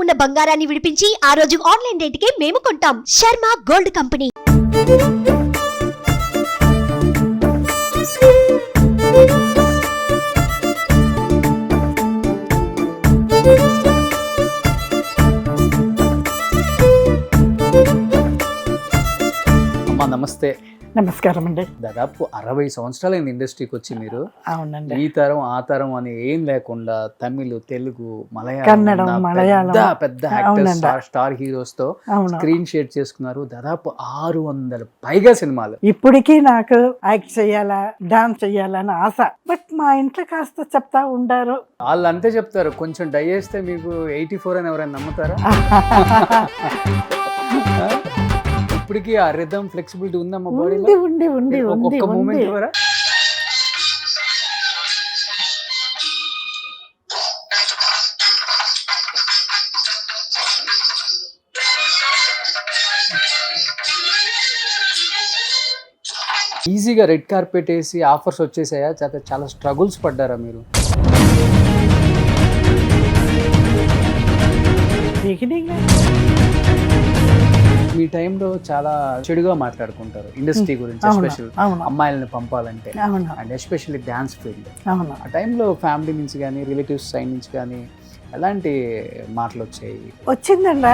ఉన్న బంగారాన్ని విడిపించి ఆ రోజు ఆన్లైన్ రేటుకే మేము కొంటాం. Sharma gold company. అమ్మా నమస్తే. నమస్కారం అండి. దాదాపు 60 సంవత్సరాలైన ఇండస్ట్రీకి వచ్చి మీరు అవునండి. ఈ తరం ఆ తరం అని ఏం లేకుండా తమిళ్, తెలుగు, కన్నడం, మలయాళం పెద్ద యాక్టర్స్, స్టార్ హీరోస్ తో స్క్రీన్ షేర్ చేసుకున్నారు. దాదాపు 600 పైగా సినిమాలు. ఇప్పటికీ నాకు యాక్ట్ చెయ్యాలా, డాన్స్ చెయ్యాలని ఆశ. బట్ మా ఇంట్లో కాస్త చెప్తా ఉండారు. వాళ్ళు అంతే చెప్తారు, కొంచెం డై చేస్తే మీకు 84 అని ఎవరైనా నమ్ముతారా? ఇప్పటికీ ఆ రిథమ్ ఫ్లెక్సిబిలిటీ ఉందమ్మా బాడీలో? ఉంది. ఒక్క మూమెంట్ ఇవ్వరా? ఈజీగా రెడ్ కార్పెట్ వేసి ఆఫర్స్ వచ్చేసాయా? చాలా స్ట్రగుల్స్ పడ్డారా మీరు? మీ టైంలో చాలా చెడుగా మాట్లాడుకుంటారు ఇండస్ట్రీ గురించి, ఎస్పెషల్ అమ్మాయిలను పంపాలంటే, అండ్ ఎస్పెషల్లీ డ్యాన్స్ ఫీల్డ్. ఆ టైంలో ఫ్యామిలీ నుంచి కానీ రిలేటివ్స్ సైడ్ నుంచి కానీ ఎలాంటి మాటలు వచ్చాయి? వచ్చిందండి.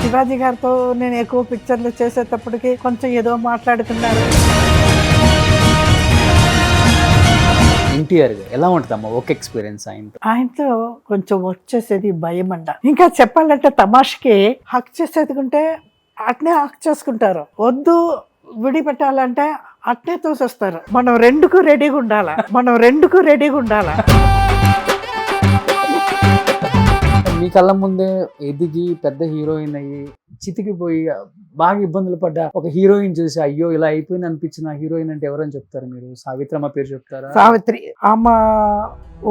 శివాజీ గారితో నేను ఎక్కువ పిక్చర్లు చేసేటప్పటికి కొంచెం ఏదో మాట్లాడుతున్నారు. ఎన్టీఆర్ ఎలా ఉంటుందమ్మా ఒక ఎక్స్పీరియన్స్ ఆయనతో కొంచెం వర్క్ చేసేది భయం అంట. ఇంకా చెప్పాలంటే తమాషకి హక్ చేసేది ఉంటే అట్నే హక్ చేసుకుంటారు, వద్దు విడిపెట్టాలంటే అట్నే తోసేస్తారు. మనం రెండుకు రెడీగా ఉండాలా. మీ కళ్ళ ముందే ఎదిగి పెద్ద హీరోయిన్ అయ్యి చితికిపోయి బాగా ఇబ్బందులు పడ్డా ఒక హీరోయిన్ చూసి అయ్యో ఇలా అయిపోయింది అనిపించిన హీరోయిన్ అంటే ఎవరని చెప్తారు మీరు? సావిత్రమ్మ పేరు చెప్తారా? సావిత్రి. ఆమె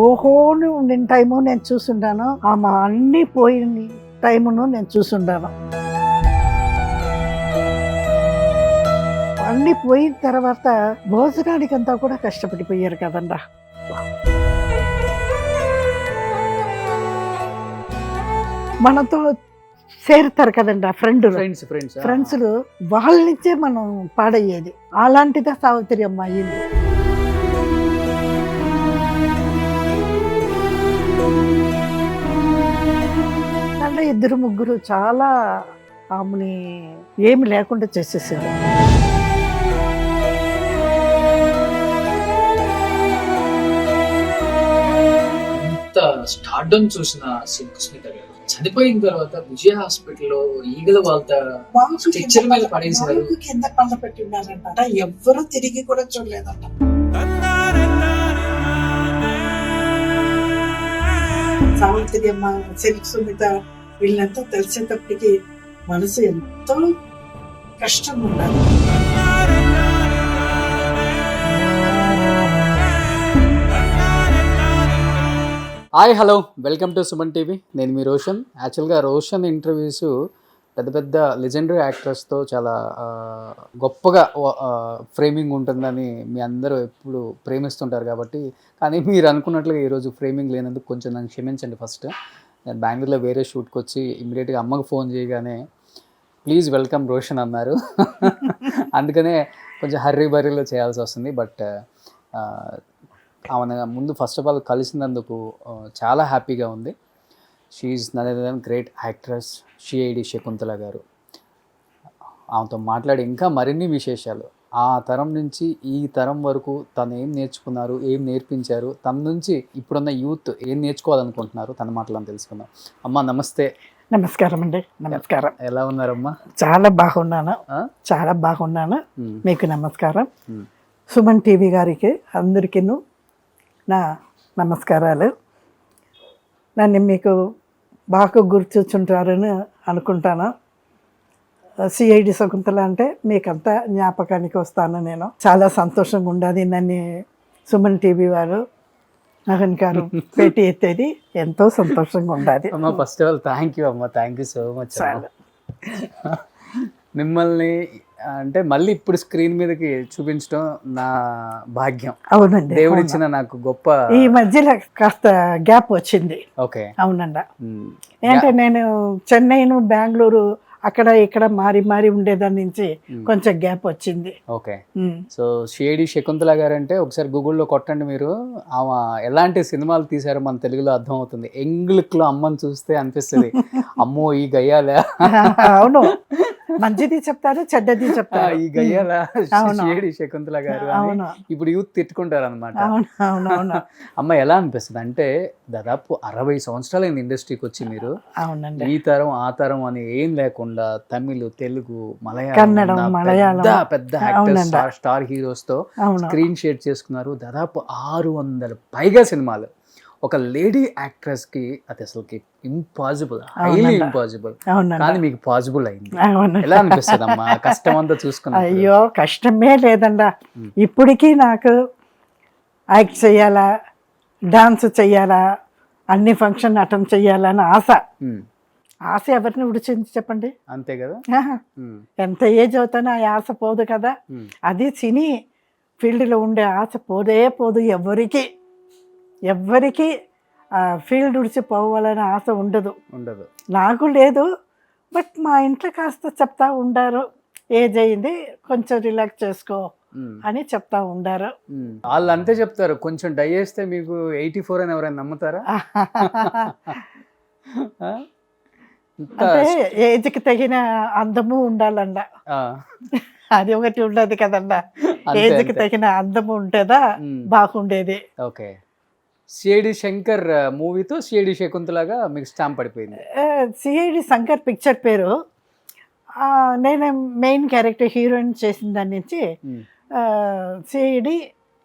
ఓహోను నేను టైము నేను చూసుంటాను, ఆమె అన్ని పోయిన టైమును నేను చూసుంటాను. అన్ని పోయిన తర్వాత భోజనానికంతా కూడా కష్టపడిపోయారు కదండా. మనతో చేరుతారు కదండి ఫ్రెండ్స్లు, వాళ్ళ నుంచే మనం పాడయ్యేది. అలాంటిదే సావిత్రి అమ్మ అయ్యింది. అంటే 2-3 చాలా ఆమెని ఏమి లేకుండా చేసేసారు. స్టార్డమ్ చూసిన సుస్మిత గారు చనిపోయిన తర్వాత విజయ హాస్పిటల్లో ఈగల వాళ్ళ స్ట్రెచ్చర్ మీద పడేసారు, కింద పళ్ళ పెట్టి ఉన్నారంట. ఎవ్వరూ తిరిగి కూడా చూడలేదంట. సావిత్రి అమ్మ, సిల్క్ సుమిత వీళ్ళంతా తెలిసేటప్పటికి మనసు ఎంతో కష్టం ఉండాలి. Hi, hello, welcome to Suman TV. నేను మీ రోషన్. యాక్చువల్గా రోషన్ ఇంటర్వ్యూస్ పెద్ద లెజెండరీ యాక్టర్స్తో చాలా గొప్పగా ఫ్రేమింగ్ ఉంటుందని మీ అందరూ ఎప్పుడు ప్రేమిస్తుంటారు కాబట్టి, కానీ మీరు అనుకున్నట్లుగా ఈరోజు ఫ్రేమింగ్ లేనందుకు కొంచెం నన్ను క్షమించండి. ఫస్ట్ నేను బెంగళూరులో వేరే షూట్కి వచ్చి ఇమ్మీడియట్గా అమ్మకు ఫోన్ చేయగానే ప్లీజ్ వెల్కమ్ రోషన్ అన్నారు. అందుకనే కొంచెం హర్రీ బర్రీలో చేయాల్సి వస్తుంది. బట్ ఆమె ముందు ఫస్ట్ ఆఫ్ ఆల్ కలిసినందుకు చాలా హ్యాపీగా ఉంది. She none other than great actress CID Shakuntala garu. ఆమెతో మాట్లాడి ఇంకా మరిన్ని విశేషాలు, ఆ తరం నుంచి ఈ తరం వరకు తను ఏం నేర్చుకున్నారు, ఏం నేర్పించారు, తన నుంచి ఇప్పుడున్న యూత్ ఏం నేర్చుకోవాలనుకుంటున్నారు, తన మాటలను తెలుసుకుందాం. అమ్మ నమస్తే. నమస్కారం అండి. నమస్కారం. ఎలా ఉన్నారమ్మా? చాలా బాగున్నాను. మీకు నమస్కారం. సుమన్ టీవీ గారికి అందరికీ నా నమస్కారాలు. నన్ను మీకు బాగా గుర్తుంటారని అనుకుంటాను. సిఐడి శకుంతల అంటే మీకంతా జ్ఞాపకానికి వస్తాను నేను. చాలా సంతోషంగా ఉండదు నన్ను సుమన్ టీవీ వారు గారు పెట్టి ఎత్తేది, ఎంతో సంతోషంగా ఉండదు. అమ్మ first of all thank you అమ్మ, థ్యాంక్ యూ సో మచ్. మిమ్మల్ని అంటే మళ్ళీ ఇప్పుడు స్క్రీన్ మీదకి చూపించడం నా భాగ్యం, అవునండి, దేవుడిచ్చిన నాకు గొప్ప. ఈ మధ్యలో కాస్త గ్యాప్ వచ్చింది. ఓకే. అవునండి. ఏంటంటే నేను చెన్నైను బెంగళూరు అక్కడ ఇక్కడ మారి మారి ఉండేదాని నుంచి కొంచెం గ్యాప్ వచ్చింది. ఓకే. సో షేడి శకుంతల గారు అంటే ఒకసారి గూగుల్లో కొట్టండి మీరు, ఆమె ఎలాంటి సినిమాలు తీసారో మన తెలుగులో అర్థం అవుతుంది. ఎంగ్లిక్ లో అమ్మని చూస్తే అనిపిస్తుంది అమ్మో ఈ గయ్యాలా. అవును, మంచిది చెప్తారు, చెడ్డది చెప్తారు. ఈ గయ్యాలా షేడి శకుంతల గారు అని ఇప్పుడు యూత్ తిట్టుకుంటారు అనమాట. అమ్మ ఎలా అనిపిస్తుంది అంటే దాదాపు 60 సంవత్సరాలైంది ఇండస్ట్రీకి వచ్చి మీరు. అవునండి. ఈ తరం ఆ తరం అని ఏం లేకుండా తమిళ్, తెలుగు, కన్నడం, మలయాళం పెద్ద యాక్టర్స్, స్టార్ హీరోస్ తో స్క్రీన్ షేర్ చేసుకున్నారు. దాదాపు 600 పైగా సినిమాలు. ఒక లేడీ యాక్ట్రెస్ కి అది అసలుకి ఇంపాసిబుల్, హైలీ ఇంపాసిబుల్. కానీ మీకు పాసిబుల్ అయింది. ఎలా అనిపిస్తుంది అమ్మా కష్టం అంతా చూసుకున్నా? అయ్యో కష్టమే లేదండా. ఇప్పటికీ నాకు యాక్ట్ చెయ్యాలా, డాన్స్ చెయ్యాలా, అన్ని ఫంక్షన్ అటెండ్ చెయ్యాలని ఆశ. ఆశ ఎవరిని విడిచింది చెప్పండి? అంతే కదా. ఎంత ఏజ్ అవుతానో ఆ ఆశ పోదు కదా. అది సినీ ఫీల్డ్లో ఉండే ఆశ పోదే పోదు. ఎవరికి ఫీల్డ్ విడిచిపోవాలని ఆశ ఉండదు. నాకు లేదు, బట్ మా ఇంట్లో కాస్త చెప్తా ఉండారు, ఏజ్ అయింది కొంచెం రిలాక్స్ చేసుకో అని చెప్తా ఉండారు. వాళ్ళు అంతే చెప్తారు. కొంచెం డై చేస్తే మీకు 84 అని ఎవరైనా నమ్ముతారా? అంటే ఏజ్కి తగిన అందము ఉండాలండ, అది ఒకటి ఉండదు కదండా. ఏజ్కి తగిన అందము ఉంటేదా బాగుండేది. ఓకే. సిఐడి శంకర్ మూవీతో సిఐడి శకుంతలాగా మీకు స్టాంప్ పడిపోయింది. సిఐడి శంకర్ పిక్చర్ పేరు. నేను మెయిన్ క్యారెక్టర్ హీరోయిన్ చేసిన దాని నుంచి సిఐడి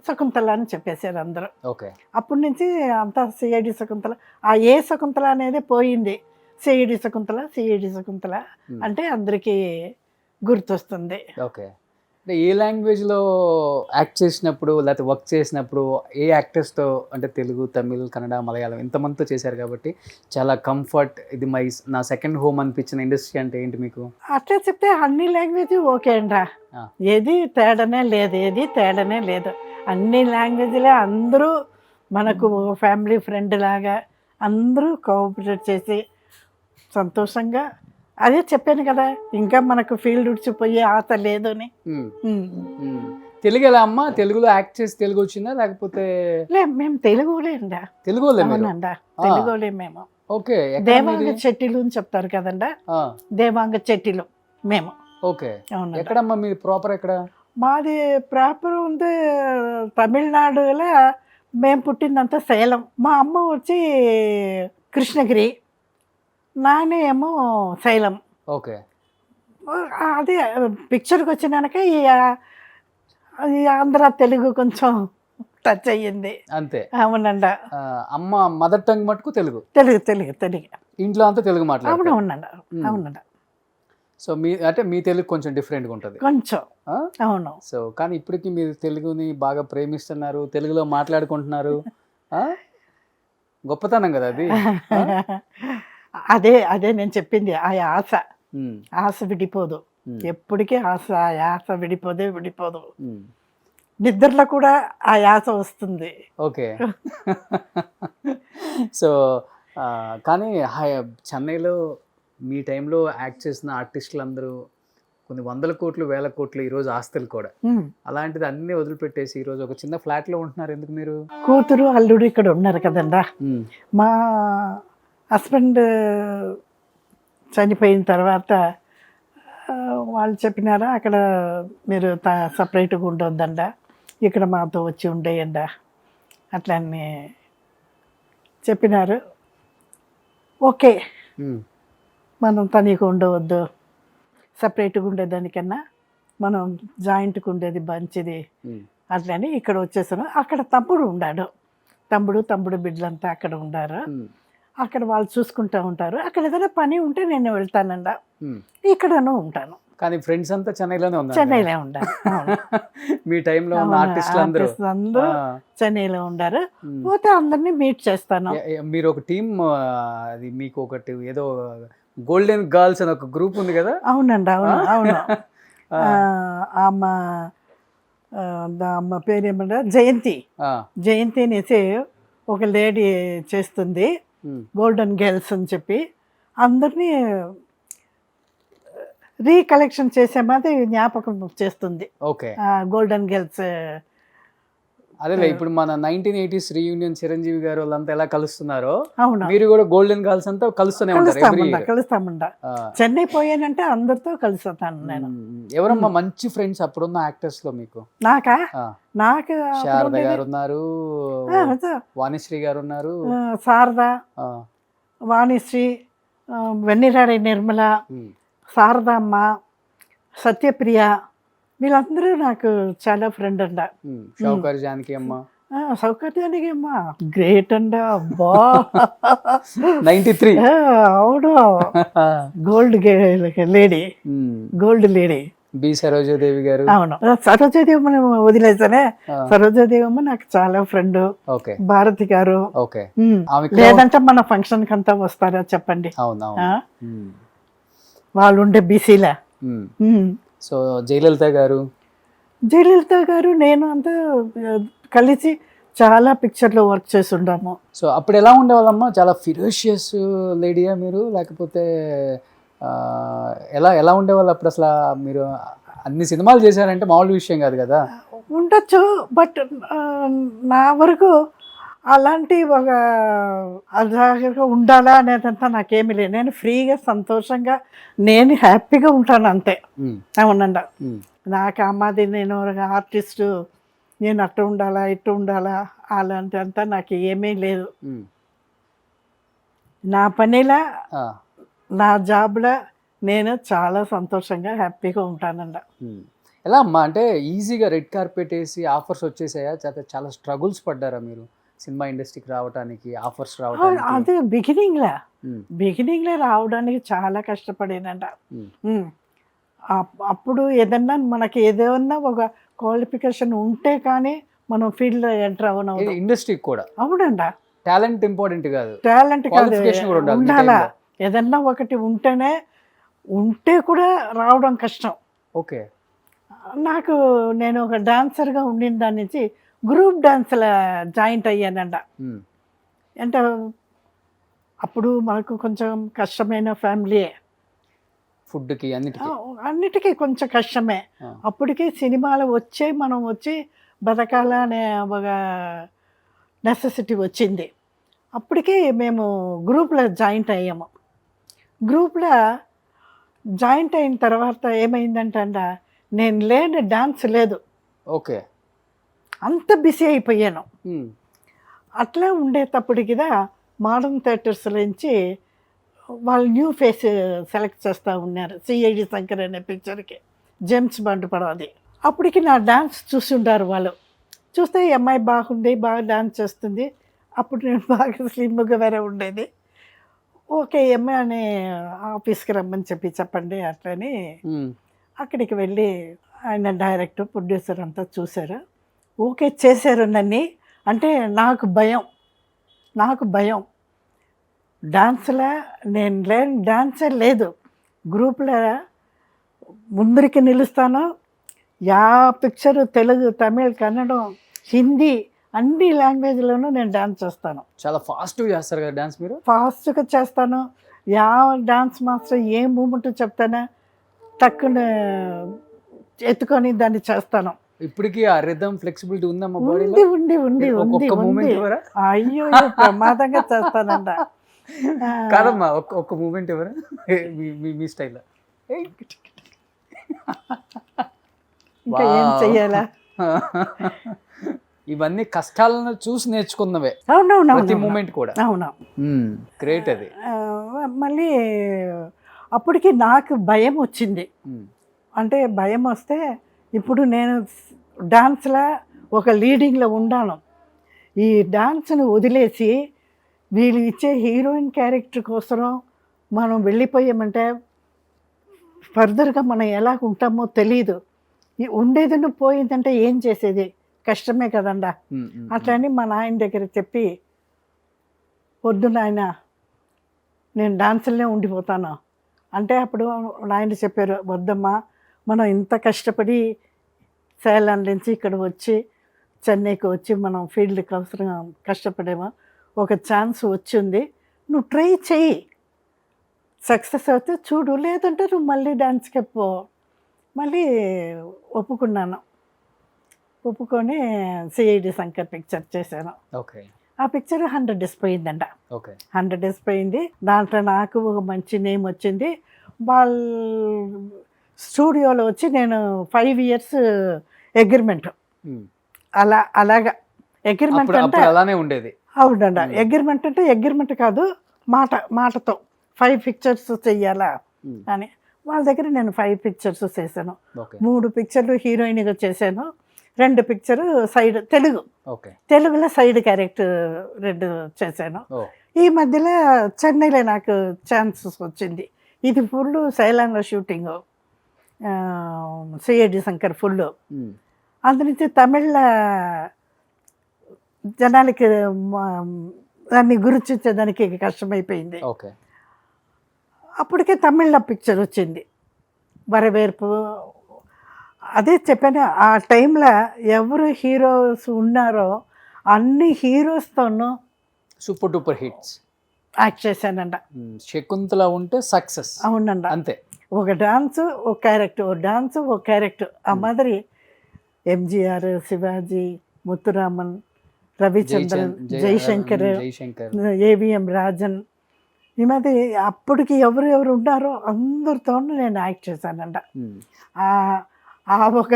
శకుంతల అని చెప్పేశారు అందరూ. ఓకే. అప్పటి నుంచి అంతా సిఐడి శకుంతల. ఆ ఏ శకుంతల అనేది పోయింది. సిఐడి శకుంతల అంటే అందరికీ గుర్తొస్తుంది. ఓకే. అంటే ఏ లాంగ్వేజ్లో యాక్ట్ చేసినప్పుడు లేకపోతే వర్క్ చేసినప్పుడు ఏ యాక్టర్స్తో, అంటే తెలుగు, తమిళ్, కన్నడ, మలయాళం ఇంతమందితో చేశారు కాబట్టి చాలా కంఫర్ట్, ఇది నా సెకండ్ హోమ్ అనిపించిన ఇండస్ట్రీ అంటే ఏంటి మీకు? అట్లా చెప్తే అన్ని లాంగ్వేజ్ ఓకే అండ్రా, ఏది తేడానే లేదు. అన్ని లాంగ్వేజ్లే అందరూ మనకు ఫ్యామిలీ ఫ్రెండ్ లాగా అందరూ కోఆపరేట్ చేసి సంతోషంగా. అదే చెప్పాను కదా, ఇంకా మనకు ఫీల్డ్ విడిచిపోయే ఆశ లేదు అని. తెలుగు ఎలా అమ్మా? తెలుగులో యాక్ట్ చేసి తెలుగు వచ్చిందా లేకపోతే? మేము తెలుగులే అండా. తెలుగులే మేము. ఓకే. దేవాంగ చెట్టిలు అని చెప్తారు కదండా, దేవాంగ చెట్టిలు మేము. ఓకే. ఎక్కడమ్మా మీ ప్రాపర్ ఎక్కడ? మాది ప్రాపర్ ఉంది తమిళనాడులో. మేము పుట్టిందంతా సేలం. మా అమ్మ వచ్చి కృష్ణగిరి, నానే ఏమో శైలం. ఓకే. అదే పిక్చర్కి వచ్చినాక ఈ ఆంధ్ర తెలుగు కొంచెం టచ్ అయ్యింది అంతే. అవునండ. అమ్మ మదర్ టంగ్ మటుకు తెలుగు. ఇంట్లో అంతా తెలుగు మాట్లాడు. అవునండ. సో మీ తెలుగు కొంచెం డిఫరెంట్గా ఉంటుంది కొంచెం. అవును. సో కానీ ఇప్పటికీ మీరు తెలుగుని బాగా ప్రేమిస్తున్నారు, తెలుగులో మాట్లాడుకుంటున్నారు. గొప్పతనం కదా అది. అదే నేను చెప్పింది. ఆ ఆశ విడిపోదు ఎప్పటికీ. ఆశ విడిపోదు. నిద్రలో కూడా ఆ ఆశ వస్తుంది. ఓకే. సో కానీ చెన్నైలో మీ టైంలో యాక్ట్ చేసిన ఆర్టిస్టులు అందరూ కొన్ని 100 కోట్లు 1000 కోట్లు ఈరోజు ఆస్తులు కూడా. అలాంటిది అన్ని వదిలిపెట్టేసి ఈరోజు ఒక చిన్న ఫ్లాట్ లో ఉంటున్నారు. ఎందుకు? మీరు కూతురు అల్లుడు ఇక్కడ ఉన్నారు కదండా. మా హస్బెండ్ చనిపోయిన తర్వాత వాళ్ళు చెప్పినారా, అక్కడ మీరు సపరేట్గా ఉండొద్దండ, ఇక్కడ మాతో వచ్చి ఉండేయండ అట్లా అని చెప్పినారు. ఓకే, మనం తనీగా ఉండవద్దు, సపరేట్గా ఉండేదానికన్నా మనం జాయింట్గా ఉండేది మంచిది అట్లని ఇక్కడ వచ్చేసాను. అక్కడ తమ్ముడు బిడ్డలంతా అక్కడ ఉండారు. అక్కడ వాళ్ళు చూసుకుంటూ ఉంటారు. అక్కడ ఏదైనా పని ఉంటే నేను వెళ్తానండ, ఇక్కడనూ ఉంటాను. కానీ ఫ్రెండ్స్ అంతా చెన్నైలో ఉండారు. మీ టైంలో ఆర్టిస్టులు అందరూ చెన్నైలో ఉండారు. పోతే అందరినీ మీట్ చేస్తాను. మీరు ఒక టీం, అది మీకు ఒకటి ఏదో గోల్డెన్ గర్ల్స్ అని ఒక గ్రూప్ ఉంది కదా? అవునండి. అవును. అమ్మ అమ్మ పేరు ఏమంటారు, జయంతి అనేసి ఒక లేడీ చేస్తుంది, గోల్డెన్ గర్ల్స్ అని చెప్పి అందరినీ రీకలెక్షన్ చేసే మాది జ్ఞాపకం చేస్తుంది. Okay, golden girls. అదే ఇప్పుడు మన 1980s రీయూనియన్ చిరంజీవి గారు వాళ్ళంతా ఎలా కలుస్తున్నారో అవును, మీరు కూడా గోల్డెన్ గర్ల్స్ అంతా కలుస్తూనే ఉంటారు. కలుస్తామంట. చెన్నై పోయానంటే అందరితో కలుస్తాను నేను. ఎవరమ్మా మంచి ఫ్రెండ్స్ అప్పుడున్న యాక్టర్స్ లో మీకు? నాకు శారద గారు ఉన్నారు, వాణిశ్రీ గారు ఉన్నారు, శారద, వాణిశ్రీ, వెన్నెరాడి నిర్మల, శారదమ్మ, సత్యప్రియ, వీళ్ళందరూ నాకు చాలా ఫ్రెండ్ అంట. షౌకర్ జానకి అమ్మ, సౌకర్యానికి అమ్మ గ్రేట్ అండ. అబ్బా 93 అవును, gold lady, gold lady. B Saroja Devi garu. అవును, సరోజాదేవి మనం వదిలేసానే. సరోజాదేవి అమ్మ నాకు చాలా ఫ్రెండ్. భారతి గారు. లేదంటే మన ఫంక్షన్ కంతా వస్తారా చెప్పండి? వాళ్ళు ఉండే బీసీలా. సో జయలలిత గారు, నేను అంతా కలిసి చాలా పిక్చర్లో వర్క్ చేసి ఉన్నాము. సో అప్పుడు ఎలా ఉండేవాళ్ళమ్మా? చాలా ఫిరోషియస్ లేడీయా మీరు, లేకపోతే ఎలా ఉండేవాళ్ళు అప్పుడు? అసలు మీరు అన్ని సినిమాలు చేశారంటే మామూలు విషయం కాదు కదా. ఉండొచ్చు, బట్ నా వరకు అలాంటి ఒక అలాగా ఉండాలా అనేదంతా నాకేమీ లేదు. నేను ఫ్రీగా సంతోషంగా నేను హ్యాపీగా ఉంటాను అంతే. అవునండి, నాకు అమ్మాది నేను ఆర్టిస్టు, నేను అట్టు ఉండాలా ఇట్టు ఉండాలా అలాంటి అంతా నాకు ఏమీ లేదు. నా పనిలా నా జాబ్లో నేను చాలా సంతోషంగా హ్యాపీగా ఉంటానండి. ఎలా అమ్మా అంటే ఈజీగా రెడ్ కార్పెట్ వేసి ఆఫర్స్ వచ్చేసాయా? చాలా స్ట్రగుల్స్ పడ్డారా మీరు సినిమా ఇండస్ట్రీకి రావడానికి, ఆఫర్స్ రావడానికి? అదే బిగినింగ్లో రావడానికి చాలా కష్టపడేనంట. అప్పుడు ఏదన్నా మనకి ఏదన్నా ఒక క్వాలిఫికేషన్ ఉంటే కానీ మనం ఫీల్డ్లో ఎంటర్ అవ్వను. ఇండస్ట్రీకి కూడా అవునంట, టాలెంట్ ఇంపార్టెంట్ కాదు, టాలెంట్ కాదు, ఉండాలా. ఏదన్నా ఒకటి ఉంటే కూడా రావడం కష్టం. ఓకే, నేను ఒక డాన్సర్గా ఉండిన దాని నుంచి గ్రూప్ డాన్స్లో జాయింట్ అయ్యానంట. అంటే అప్పుడు మనకు కొంచెం కష్టమైన ఫ్యామిలీయే, ఫుడ్కి అన్నిటికీ కొంచెం కష్టమే. అప్పటికి సినిమాలు మనం వచ్చి బతకాలనే ఒక నెసెసిటీ వచ్చింది. అప్పటికి మేము గ్రూప్లో జాయింట్ అయ్యాము. గ్రూప్లో జాయింట్ అయిన తర్వాత ఏమైందంటే నేను లేని డాన్స్ లేదు. ఓకే, అంత బిజీ అయిపోయాను. అట్లా ఉండేటప్పటికి మోడర్న్ థియేటర్స్ నుంచి వాళ్ళు న్యూ ఫేస్ సెలెక్ట్ చేస్తూ ఉన్నారు. సిఐడి శంకర్ అనే పిక్చర్కి జేమ్స్ బాండ్ పడవది. అప్పటికి నా డాన్స్ చూసి ఉంటారు వాళ్ళు. చూస్తే ఈ అమ్మాయి బాగుంది, బాగా డాన్స్ చేస్తుంది. అప్పుడు నేను బాగా స్లిమ్గా వేరే ఉండేది. ఓకే అమ్మాయి అని ఆఫీస్కి రమ్మని చెప్పండి అట్లని అక్కడికి వెళ్ళి ఆయన డైరెక్టర్, ప్రొడ్యూసర్ అంతా చూశారు. ఓకే చేశారు నన్ను. అంటే నాకు భయం డాన్స్లో నేను డాన్సే లేదు. గ్రూప్లో ముందరికి నిలుస్తాను. పిక్చరు తెలుగు, తమిళ్, కన్నడం, హిందీ అన్ని లాంగ్వేజ్లోనూ నేను డాన్స్ చేస్తాను. చాలా ఫాస్ట్గా చేస్తారు కదా డాన్స్ మీరు? ఫాస్ట్గా చేస్తాను. డాన్స్ మాస్టర్ ఏ మూమెంట్ చెప్తానో టక్కున ఎత్తుకొని దాన్ని చేస్తాను. ఇప్పటికీ ఆ రిథమ్ ఫ్లెక్సిబిలిటీ ఉందమ్మా? ఉంది. అయ్యో ప్రమాదంగా చేస్తానంట. కాదమ్మా, ఒక్క మూమెంట్ ఎవరా మీ స్టైల్లో? ఇంకా ఏం చెయ్యాలా? ఇవన్నీ కష్టాలను చూసి నేర్చుకున్నవే. అవునవును, ప్రతి మూమెంట్ కూడా. అవును, గ్రేట్. అది మళ్ళీ అప్పటికి నాకు భయం వచ్చింది. అంటే భయం వస్తే ఇప్పుడు నేను డాన్స్లో ఒక లీడింగ్లో ఉండాను. ఈ డాన్స్ను వదిలేసి వీళ్ళు ఇచ్చే హీరోయిన్ క్యారెక్టర్ కోసం మనం వెళ్ళిపోయామంటే ఫర్దర్గా మనం ఎలా ఉంటామో తెలీదు. ఉండేది పోయిందంటే ఏం చేసేది? కష్టమే కదండా. అట్లని మా నాయన దగ్గర చెప్పి, వద్దు నాయన నేను డాన్సులనే ఉండిపోతాను అంటే, అప్పుడు నాయన చెప్పారు, వద్దమ్మా మనం ఇంత కష్టపడి సేలం నుంచి ఇక్కడ వచ్చి చెన్నైకి వచ్చి మనం ఫీల్డ్కి అవసరం కష్టపడేమో ఒక ఛాన్స్ వచ్చింది, నువ్వు ట్రై చెయ్యి, సక్సెస్ అవుతే చూడు, లేదంటే నువ్వు మళ్ళీ డాన్స్కి పో. మళ్ళీ ఒప్పుకున్నాను. ఒప్పుకొని సిఐడి శంకర్ పిక్చర్ చేశాను. ఓకే. ఆ పిక్చర్ 100 days పోయిందంట. ఓకే. 100 days పోయింది. దాంట్లో నాకు ఒక మంచి నేమ్ వచ్చింది. వాళ్ళ స్టూడియోలో వచ్చి నేను 5 years అగ్రిమెంట్. అలాగా అగ్రిమెంట్ అంటే అలానే ఉండేది. అవునంట. అగ్రిమెంట్ అంటే అగ్రిమెంట్ కాదు, మాటతో 5 pictures చెయ్యాలా అని. వాళ్ళ దగ్గర నేను 5 pictures చేశాను. 3 pictures హీరోయిన్గా చేశాను, 2 pictures సైడ్ తెలుగులో సైడ్ క్యారెక్టర్ 2 చేశాను. ఈ మధ్యలో చెన్నైలో నాకు ఛాన్సెస్ వచ్చింది. ఇది ఫుల్ సైలాంలో షూటింగ్, సిఐడి శంకర్ ఫుల్. అందునుంచి తమిళ జనాలకి దాన్ని గుర్తించేదానికి కష్టమైపోయింది. అప్పటికే తమిళ పిక్చర్ వచ్చింది, వరవేర్పు. అదే చెప్పాను, ఆ టైంలో ఎవరు హీరోస్ ఉన్నారో అన్ని హీరోస్తోనూ సూపర్ డూపర్ హిట్స్ యాక్ట్ చేశానంట. శకుంతల ఉంటే సక్సెస్. అవునండి, అంతే. ఒక డాన్స్ ఒక క్యారెక్టర్, ఒక డాన్స్ ఒక క్యారెక్టర్. ఆ మాదిరి ఎంజిఆర్, శివాజీ, ముత్తురామన్, రవిచంద్రన్, జయశంకర్, ఏవిఎం రాజన్, ఈ మధ్య అప్పటికి ఎవరు ఉన్నారో అందరితోనూ నేను యాక్ట్ చేశానంట. ఆ ఒక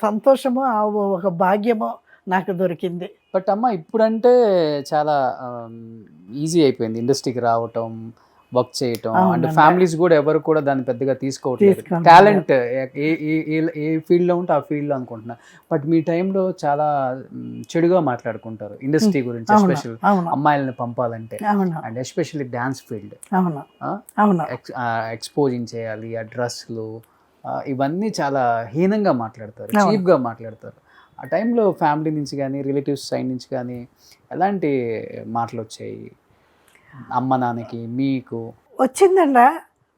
సంతోషము, ఆ ఒక భాగ్యము నాకు దొరికింది. బట్ అమ్మ ఇప్పుడంటే చాలా ఈజీ అయిపోయింది ఇండస్ట్రీకి రావటం, వర్క్ చేయటం. అంటే ఫ్యామిలీస్ కూడా ఎవరు కూడా దాన్ని పెద్దగా తీసుకోవట్లేదు. టాలెంట్ ఏ ఫీల్డ్లో ఉంటే ఆ ఫీల్డ్లో అనుకుంటున్నారు. బట్ మీ టైంలో చాలా చెడుగా మాట్లాడుకుంటారు ఇండస్ట్రీ గురించి, ఎస్పెషల్ అమ్మాయిలను పంపాలంటే, and especially dance field exposing చేయాలి, ఆ డ్రెస్లు ఇవన్నీ చాలా హీనంగా మాట్లాడతారు, చీప్గా మాట్లాడతారు. ఆ టైంలో ఫ్యామిలీ నుంచి కానీ రిలేటివ్స్ సైడ్ నుంచి కానీ ఎలాంటి మాటలు వచ్చాయి అమ్మ నాన్నకి మీకు? వచ్చిందండ,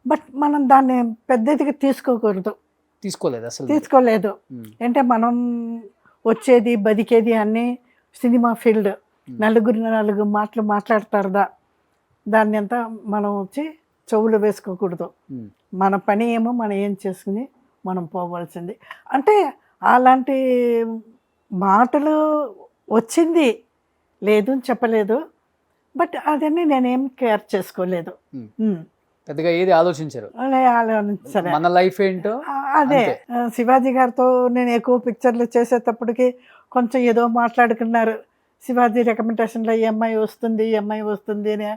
బట్ మనం దాన్ని పెద్దదిగా తీసుకోలేదు. అంటే మనం వచ్చేది బతికేది అన్నీ సినిమా ఫీల్డ్, నలుగురు మాటలు మాట్లాడతారుదా, దాన్ని అంతా మనం వచ్చి చెవులు వేసుకోకూడదు. మన పని ఏమో మనం ఏం చేసుకుని మనం పోవాల్సింది. అంటే అలాంటి మాటలు వచ్చింది, లేదు అని చెప్పలేదు, బట్ అదన్నీ నేనేం కేర్ చేసుకోలేదు, పెద్దగా ఏది ఆలోచించారు. మన లైఫ్ ఏంటో అదే. శివాజీ గారితో నేను ఎక్కువ పిక్చర్లు చేసేటప్పటికి కొంచెం ఏదో మాట్లాడుకున్నారు, శివాజీ రికమెండేషన్లో ఈ అమ్మాయి వస్తుంది అని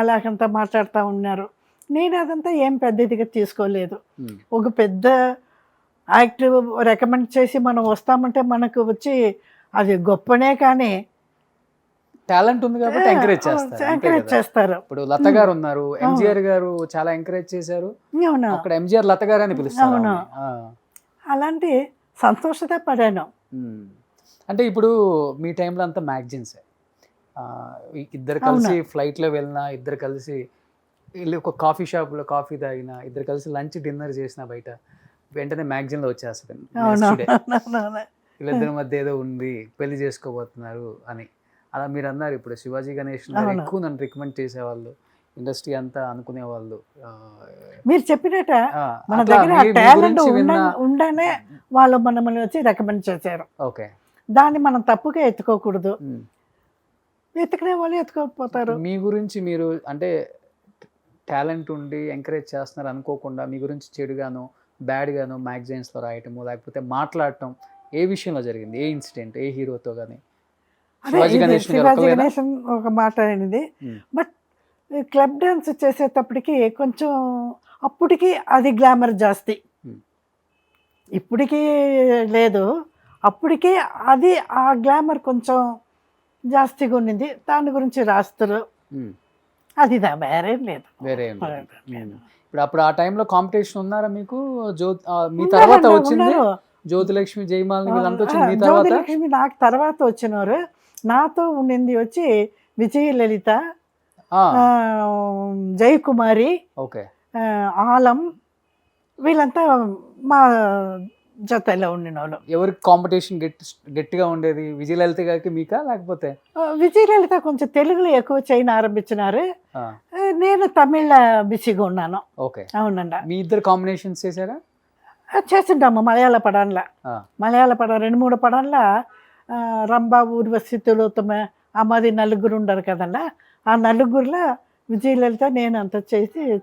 అలాగంతా మాట్లాడుతూ ఉన్నారు. నేను అదంతా ఏం పెద్దదిగా తీసుకోలేదు. ఒక పెద్ద యాక్టర్ రికమెండ్ చేసి మనం వస్తామంటే మనకు వచ్చి అది గొప్పనే, కానీ టాలెంట్ ఉంది కాబట్టి ఎంకరేజ్ చేస్తారు. ఇప్పుడు లత గారు ఉన్నారు, ఎంజిఆర్ గారు చాలా ఎంకరేజ్ చేశారు, అక్కడ ఎంజిఆర్ లత గారు అని పిలుస్తారు. అలాంటి సంతోషత పడాను. అంటే ఇప్పుడు మీ టైంలో అంతా మ్యాగజైన్స్, ఇద్దరు కలిసి ఫ్లైట్లో వెళ్ళినా, ఇద్దరు కలిసి వెళ్ళి ఒక కాఫీ షాప్లో కాఫీ తాగినా, ఇద్దరు కలిసి లంచ్ డిన్నర్ చేసిన బయట వెంటనే మ్యాగజైన్లో వచ్చేస్తుంది వీళ్ళిద్దరి మధ్య ఏదో ఉంది, పెళ్లి చేసుకోబోతున్నారు అని. అలా మీరు అన్నారు. ఇప్పుడు శివాజీ గణేష్ ఎక్కువ నన్ను రికమెండ్ చేసేవాళ్ళు, ఇండస్ట్రీ అంతా అనుకునేవాళ్ళు. మీరు చెప్పినట్ట మన దగ్గర టాలెంట్ ఉండనే వాళ్ళు మనల్ని వచ్చి రికమెండ్ చేశారు. ఓకే, దాన్ని మనం తప్పుగా ఎత్తుకోకూడదు. ఎత్తుకునే వాళ్ళు ఎత్తుకోకపోతారు. మీ గురించి మీరు అంటే టాలెంట్ ఉండి ఎంకరేజ్ చేస్తున్నారు అనుకోకుండా మీ గురించి చెడుగాను బ్యాడ్గాను మ్యాగజైన్స్లో రాయటము, లేకపోతే మాట్లాడటం ఏ విషయంలో జరిగింది? ఏ ఇన్సిడెంట్, ఏ హీరోతో కానీ? శివాజీ గణేష్ ఒక మాట అనేది. బట్ క్లబ్ డాన్స్ చేసేటప్పటికి కొంచెం అప్పటికి అది గ్లామర్ జాస్తి, ఇప్పటికీ లేదు. అప్పటికే అది ఆ గ్లామర్ కొంచెం జాస్తిగా ఉండింది, దాని గురించి రాస్తారు. అది వేరేం లేదు. ఇప్పుడు అప్పుడు ఆ టైంలో కాంపిటీషన్ ఉన్నారా మీకు? మీ తర్వాత వచ్చింది జ్యోతిలక్ష్మి, జయమాలిని వీళ్ళంతా వచ్చింది మీ తర్వాత? జ్యోతిలక్ష్మి నాకు తర్వాత వచ్చినారు. నాతో ఉండింది వచ్చి విజయలలిత, జయకుమారి, ఓకే, ఆలం, వీళ్ళంతా మా జతలో ఉండిన వాళ్ళు. ఎవరికి కాంపిటీషన్ గట్టిగా ఉండేది, విజయలలిత గారికి మీకా లేకపోతే? విజయలలిత కొంచెం తెలుగులో ఎక్కువ చేయని ఆరంభించినారు. ఆ, నేను తమిళ బిజీగా ఉన్నాను. ఓకే. అవునండి. మీ ఇద్దరు కాంబినేషన్స్ చేశారా? చేస్తుంటాము మలయాళ పడంలో. ఆ, మలయాళ పడం 2-3 పడంలో రంభా, ఊర్వశి, తిలోత్తమ, అమ్మది నలుగురు ఉండరు కదండి. ఆ నలుగురిలో విజయలలిత నేను అంతా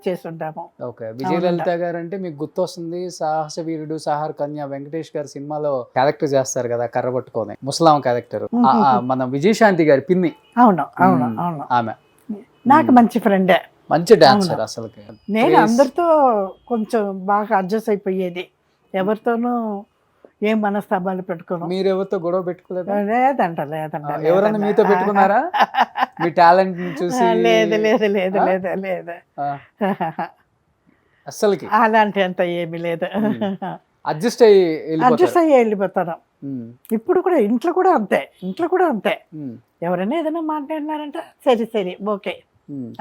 చేస్తుంటాము. ఓకే. విజయలలిత గారు అంటే మీకు గుర్తొస్తుంది సాహస వీరుడు, సాహర్ కన్య, వెంకటేష్ గారి సినిమాలో క్యారెక్టర్ చేస్తారు కదా, కర్ర పట్టుకొని ముసలాం క్యారెక్టర్. మన విజయశాంతి గారి పిన్ని. అవును అవును అవును. ఆమె నాకు మంచి ఫ్రెండే, మంచి డాన్సర్ అసలు. నేను అందరితో కొంచెం బాగా అడ్జస్ట్ అయిపోయేది, ఎవరితోనూ ఏం మనస్తాపాలు పెట్టుకోను. మీరు ఎవరితో గొడవ పెట్టుకోలేదా? లేదంట ఎవరన్నా మీతో పెట్టుకున్నారా మీ టాలెంట్ చూసి? లేదు లేదు లేదు లేదు లేదు, అస్సలకి అలాంటి అంత ఏమీ లేదు. అడ్జస్ట్ అయ్యి అడ్జస్ట్ అయ్యి వెళ్ళిపోతాను. ఇప్పుడు కూడా ఇంట్లో కూడా అంతే. ఎవరైనా ఏదైనా మాట్లాడినారంటే సరే సరే ఓకే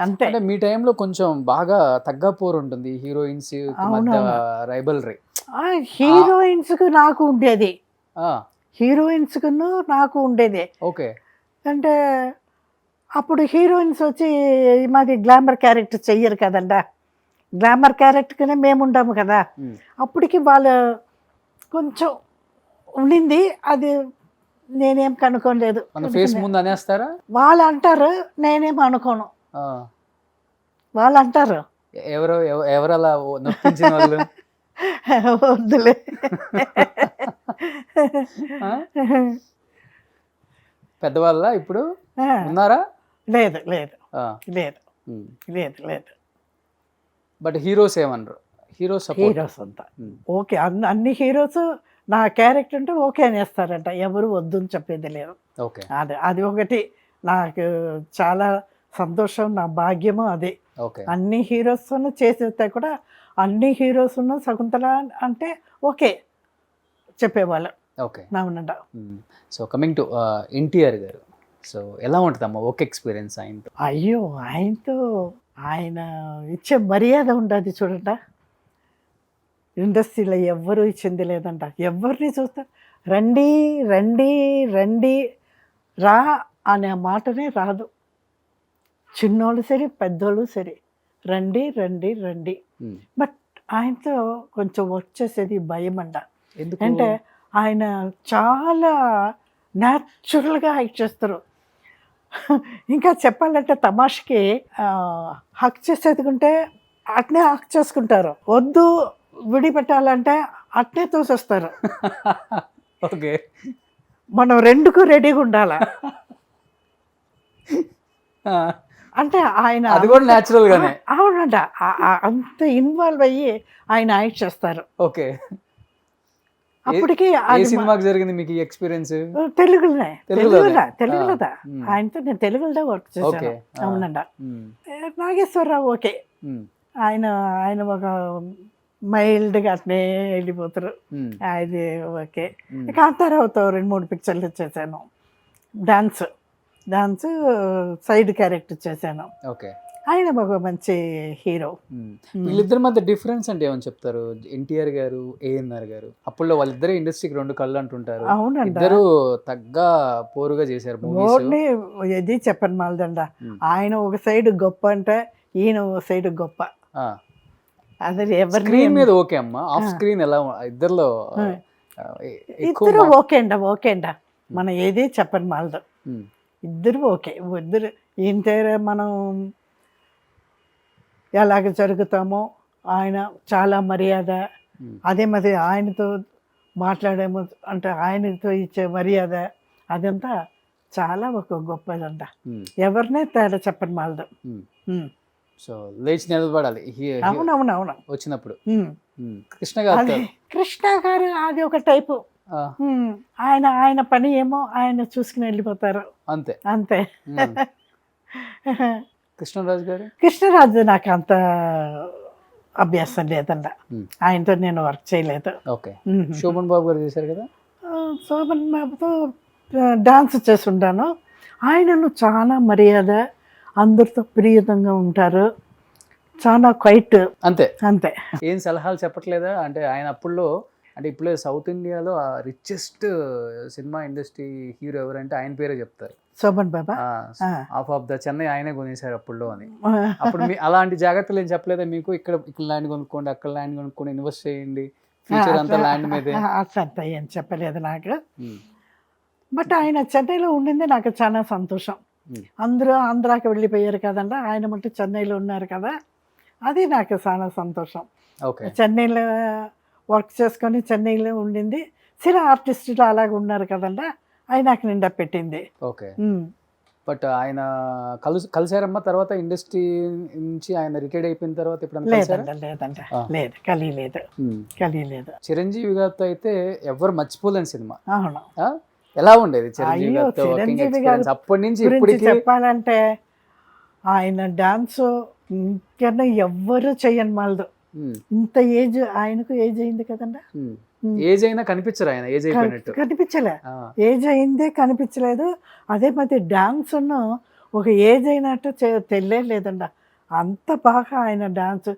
అంతే. అంటే మీ టైంలో కొంచెం బాగా తగ్గపోరు ఉంటుంది హీరోయిన్స్ మధ్య రైబల్రీ. హీరోయిన్స్ కు నాకు ఉండేది, హీరోయిన్స్ కును నాకు ఉండేది. ఓకే. అంటే అప్పుడు హీరోయిన్స్ వచ్చి మాది గ్లామర్ క్యారెక్టర్ చెయ్యరు కదండా, గ్లామర్ క్యారెక్టర్గానే మేము ఉంటాము కదా. అప్పటికి వాళ్ళు కొంచెం ఉండింది, అది నేనేం కనుక్కోలేదు. ఫేస్ ముందు అనేస్తారా? వాళ్ళు అంటారు, నేనేం అనుకోను. వాళ్ళు అంటారు ఎవరు అలా నొప్పించిన వాళ్ళు? వద్దులే. పెద్దవాళ్ళ ఇప్పుడు ఉన్నారా? లేదు లేదు లేదు లేదు లేదు. బట్ హీరోస్ ఏమన్నారు? హీరోస్ అంతా ఓకే, అన్ని హీరోస్ నా క్యారెక్టర్ అంటే ఓకే అనేస్తారంట, ఎవరు వద్దు అని చెప్పేది లేదు. ఓకే. అది ఒకటి నాకు చాలా సంతోషం, నా భాగ్యము అది. ఓకే. అన్ని హీరోస్ చేసేస్తే కూడా అన్ని హీరోస్ శకుంతల అంటే ఓకే చెప్పేవాళ్ళు. ఓకే. అవునంట. సో కమింగ్ టు ఎన్టీఆర్ గారు, సో ఎలా ఉంటుందమ్మా వర్క్ ఎక్స్పీరియన్స్ ఆయనతో? అయ్యో, ఆయనతో ఆయన ఇచ్చే మర్యాద ఉండదు చూడండి, ఇండస్ట్రీలో ఎవ్వరూ ఇచ్చింది లేదంట. ఎవరిని చూస్తా రండి రండి రండి రా అనే మాటనే రాదు. చిన్నోళ్ళు సరే పెద్దోళ్ళు సరే రండి రండి రండి. బట్ ఆయనతో కొంచెం వచ్చేసేది భయం అంట. అంటే ఆయన చాలా న్యాచురల్గా యాక్ట్ చేస్తారు. ఇంకా చెప్పాలంటే తమాషకి హక్ చేసేదికుంటే అట్నే హక్ చేసుకుంటారు, వద్దు విడిపెట్టాలంటే అట్నే తోసేస్తారు. ఓకే. మనం రెండుకు రెడీగా ఉండాల. అంటే ఆయన అది కూడా న్యాచురల్ గానే. అవునంట, అంత ఇన్వాల్వ్ అయ్యి ఆయన యాక్ట్ చేస్తారు. ఓకే. అప్పటికి ఏ సినిమాకి జరిగింది మీకు ఈ ఎక్స్పీరియన్స్? తెలుగులోదా ఆయనతో నేను తెలుగులో వర్క్ చేశాను. అవునంట. నాగేశ్వరరావు ఓకే, ఆయన ఒక మైల్డ్గా అట్నే వెళ్ళిపోతారు, అది ఓకే. కాంతారావుతో 2-3 పిక్చర్లు చేశాను. డాన్స్ సైడ్ క్యారెక్టర్ చేశాను. ఓకే. ఆయన ఒక మంచి హీరో. వీళ్ళిద్దరి మధ్య డిఫరెన్స్ అంటే ఏమని చెప్తారు? ఎన్టీఆర్ గారు, ఏఎన్ఆర్ గారు, అప్పుల్లో వాళ్ళిద్దరే ఇండస్ట్రీకి 2 కళ్ళు అంటుంటారు. అవునండి, ఇద్దరు తగ్గ పోరుగా చేశారు. ఇది చెప్పను మాలదండ, ఆయన ఒక సైడ్ గొప్ప అంటే ఈయన ఒక సైడ్ గొప్ప. అదే ఎవరి స్క్రీన్ మీద ఓకే అమ్మా, ఆఫ్ స్క్రీన్ ఎలా? ఇద్దరులో ఇద్దరు ఓకే అండ, మనం ఏది చెప్పను మాలదు, ఇద్దరు ఓకే. ఇద్దరు ఇంత మనం ఎలాగ జరుగుతామో ఆయన చాలా మర్యాద, అదే మరి ఆయనతో మాట్లాడేమో అంటే ఆయనతో ఇచ్చే మర్యాద అదంతా చాలా ఒక గొప్పదంట. ఎవరినే తేడా చెప్పండి మాలదు. సో లేచి నిలబడాలి. అవునవునవును వచ్చినప్పుడు కృష్ణ గారు అది ఒక టైపు. ఆయన పని ఏమో ఆయన చూసుకుని వెళ్ళిపోతారు, అంతే అంతే. కృష్ణరాజు నాకు అంత అభ్యాసం లేదండ, ఆయనతో నేను వర్క్ చేయలేదు. ఓకే. శోభన్ బాబు గారు చేశారు కదా? శోభన్ బాబుతో డాన్స్ చేస్తుంటాను. ఆయనను చాలా మర్యాద, అందరితో ప్రియతంగా ఉంటారు, చాలా క్వైట్ అంతే. అంతే. ఏం సలహాలు చెప్పట్లేదా అంటే ఆయన అప్పుల్లో? అంటే ఇప్పుడు సౌత్ ఇండియాలో రిచెస్ట్ సినిమా ఇండస్ట్రీ హీరో ఎవరంటే ఆయన పేరే చెప్తారు, శోభన్ బాబా. హాఫ్ ఆఫ్ ద చెన్నై ఆయనే కొనేసారు అప్పుల్లో అని. అప్పుడు మీ అలాంటి జాగ్రత్తలు ఏం చెప్పలేదా మీకు? ఇక్కడ ల్యాండ్ కొనుక్కోండి, అక్కడ ల్యాండ్ కొనుక్కోండి, ఇన్వెస్ట్ చేయండి, ఫ్యూచర్ అంతా ల్యాండ్ మీదే. అట్లంతా ఏం చెప్పలేదు నాకు. బట్ ఆయన చెన్నైలో ఉండింది నాకు చాలా సంతోషం. అందరూ ఆంధ్రాకి వెళ్ళిపోయారు కదండి, ఆయన మటు చెన్నైలో ఉన్నారు కదా, అది నాకు చాలా సంతోషం. ఓకే. చెన్నైలో వర్క్ చేసుకొని చెన్నైలో ఉండింది. సినీ ఆర్టిస్టులు అలాగే ఉన్నారు కదండి, అవి నాకు నిండా పెట్టింది. ఓకే. బట్ ఆయన కలిసారమ్మా తర్వాత ఇండస్ట్రీ నుంచి ఆయన రిటైర్డ్ అయిపోయిన తర్వాత ఇప్పుడు లేదండి లేదు, కలియలేదు. చిరంజీవి గారితో అయితే ఎవరు మర్చిపోలేని సినిమా. అవును. ఎలా ఉండేది చిరంజీవి గారితో వర్కింగ్ ఎక్స్‌పీరియన్స్ అప్పటి నుంచి ఇప్పటికి? చెప్పాలంటే ఆయన డాన్స్ ఇంకన్నా ఎవ్వరు చెయ్యని మాలదు. ఇంత ఏజ్, ఆయనకు ఏజ్ అయింది కదండి. ఏజ్ అయినా కనిపించరు ఆయన, ఏజ్ అయిపోయినట్టు కనిపించలే, ఏజ్ అయిందే కనిపించలేదు. అదే మరి డాన్స్ ఒక ఏజ్ అయినట్టు తెలియలేదండి. అంత బాగా ఆయన డాన్స్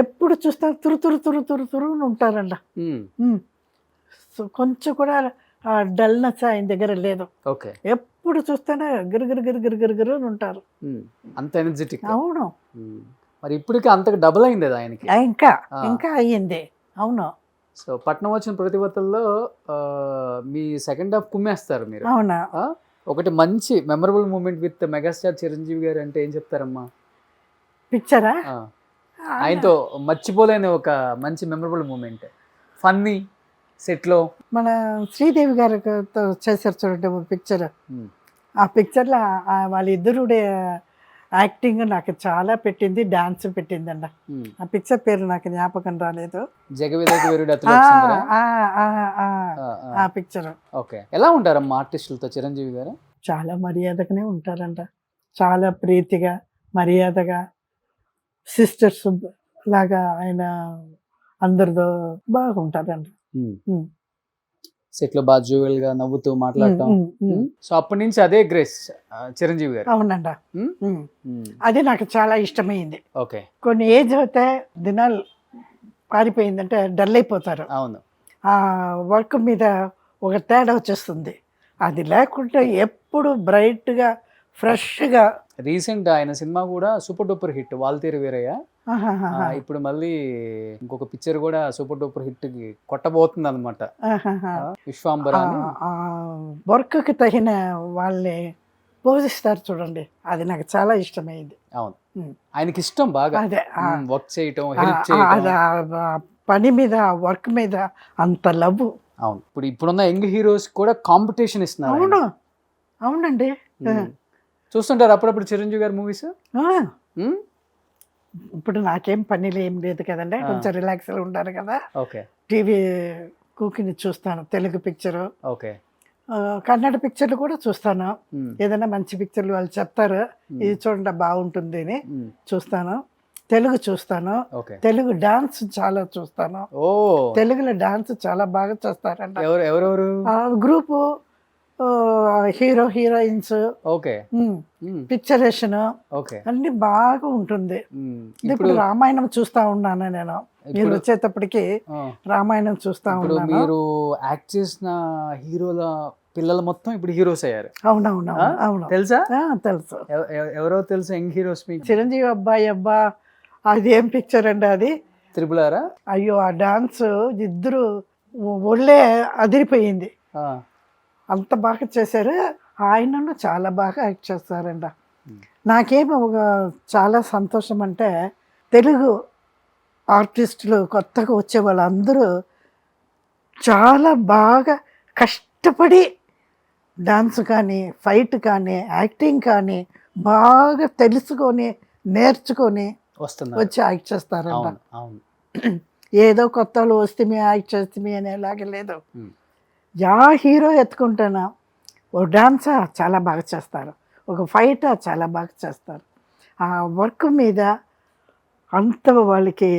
ఎప్పుడు చూస్తా తురు ఉంటారంట. సో కొంచెం కూడా డల్నెస్ ఆయన దగ్గర లేదు. ఓకే. ఎప్పుడు చూస్తేనే గిరిగిరి ఉంటారు. అంత ఎనర్జెటిక్. అవును. మరి ఇప్పటికి అంతకు డబుల్ అయింది ఆయనకి. ఇంకా అయ్యింది. అవును. సో పట్నం వచ్చిన ప్రతిభటనలో మీ సెకండ్ హాఫ్ కుమ్మేస్తారు మీరు. అవునా. ఒకటి మంచి memorable moment with megastar Chiranjeevi garu అంటే ఏం చెప్తారమ్మా? పిక్చరా? ఆయనతో మర్చిపోలేని ఒక మంచి మెమరబుల్ మూమెంట్, ఫన్నీ సెట్లో. మన శ్రీదేవి గారితో చేశారు చూడండి ఒక పిక్చర్. ఆ పిక్చర్లో వాళ్ళిద్దరు యాక్టింగ్ నాకు చాలా పెట్టింది, డాన్స్ పెట్టిందండి. ఆ పిక్చర్ పేరు నాకు జ్ఞాపకం రాలేదు. ఆ పిక్చర్. ఓకే. ఎలా ఉంటారమ్మా ఆర్టిస్టులతో చిరంజీవి గారు? చాలా మర్యాదగానే ఉంటారంట, చాలా ప్రీతిగా మర్యాదగా సిస్టర్స్ లాగా ఆయన అందరితో బాగుంటారంట. సెట్ లో బాగా జోవెల్ గా నవ్వుతూ మాట్లాడటం. సో అప్పటి నుంచి అదే గ్రేస్ చిరంజీవి గారు. అవునండి. అది నాకు చాలా ఇష్టమైంది. ఓకే. కొన్ని ఏజ్ అయితే దినాలు పారిపోయిందంటే డల్ అయిపోతారు. అవును. ఆ వర్క్ మీద ఒక తేడా వచ్చేస్తుంది. అది లేకుండా ఎప్పుడు బ్రైట్గా ఫ్రెష్గా. రీసెంట్ ఆయన సినిమా కూడా super duper hit, Waltair Veerayya. ఇప్పుడు మళ్ళీ ఇంకొక పిక్చర్ కూడా సూపర్ డూపర్ హిట్ కి కొట్టబోతుంది అనమాట, విశ్వాంబర. వర్క్ కి తగిన వాళ్ళని పోషిస్తారు చూడండి, అది నాకు చాలా ఇష్టమైంది. అవును. ఆయనకి ఇష్టం బాగా అదే వర్క్ చేయటం, హెల్ప్ చేయటం, పని మీద వర్క్ మీద అంత లవ్. అవును. ఇప్పుడున్న యంగ్ హీరోస్ కూడా కాంపిటీషన్ ఇస్తున్నారు. అవును. అవునండి. చూస్తుంటారు అప్పుడప్పుడు చిరంజీవి గారి మూవీస్? ఇప్పుడు నాకేం పనిలో ఏం లేదు కదండి, కొంచెం రిలాక్స్గా ఉంటాను కదా. ఓకే. టీవీ కూకిని చూస్తాను, తెలుగు పిక్చరు. ఓకే. కన్నడ పిక్చర్లు కూడా చూస్తాను. ఏదైనా మంచి పిక్చర్లు వాళ్ళు చెప్తారు, ఇది చూడండి బాగుంటుంది అని చూస్తాను. తెలుగు చూస్తాను. తెలుగు డాన్స్ చాలా చూస్తాను. తెలుగులో డాన్స్ చాలా బాగా చేస్తారంట. ఎవరెవరు? గ్రూపు, హీరో హీరోయిన్స్, పిక్చరేషన్ అన్ని బాగా ఉంటుంది. ఇప్పుడు రామాయణం చూస్తా ఉన్నాను నేను, మీరు వచ్చేటప్పటికి రామాయణం చూస్తా ఉన్నాను. మీరు యాక్ట్ చేసిన హీరోల పిల్లలు మొత్తం ఇప్పుడు హీరోస్ అయ్యారు. అవునవును. అవును. తెలుసా? తెలుసు. ఎవరో తెలుసు యంగ్ హీరోస్ మీకు? చిరంజీవి అబ్బాయి అబ్బా, అది ఏం పిక్చర్ అండి అది? Triple R. అయ్యో ఆ డాన్స్ ఇద్దరు ఒళ్ళే అదిరిపోయింది, అంత బాగా చేశారు. ఆయనను చాలా బాగా యాక్ట్ చేస్తారంట. నాకేమో ఒక చాలా సంతోషం అంటే, తెలుగు ఆర్టిస్టులు కొత్తగా వచ్చే వాళ్ళందరూ చాలా బాగా కష్టపడి డాన్స్ కానీ, ఫైట్ కానీ, యాక్టింగ్ కానీ బాగా తెలుసుకొని నేర్చుకొని వచ్చి యాక్ట్ చేస్తారంట. ఏదో కొత్త వాళ్ళు వస్తే యాక్ట్ చేస్తే అనేలాగే లేదు. యా హీరో ఎత్తుకుంటానా ఓ డాన్సా చాలా బాగా చేస్తారు, ఒక ఫైటా చాలా బాగా చేస్తారు. ఆ వర్క్ మీద అంత వాళ్ళకి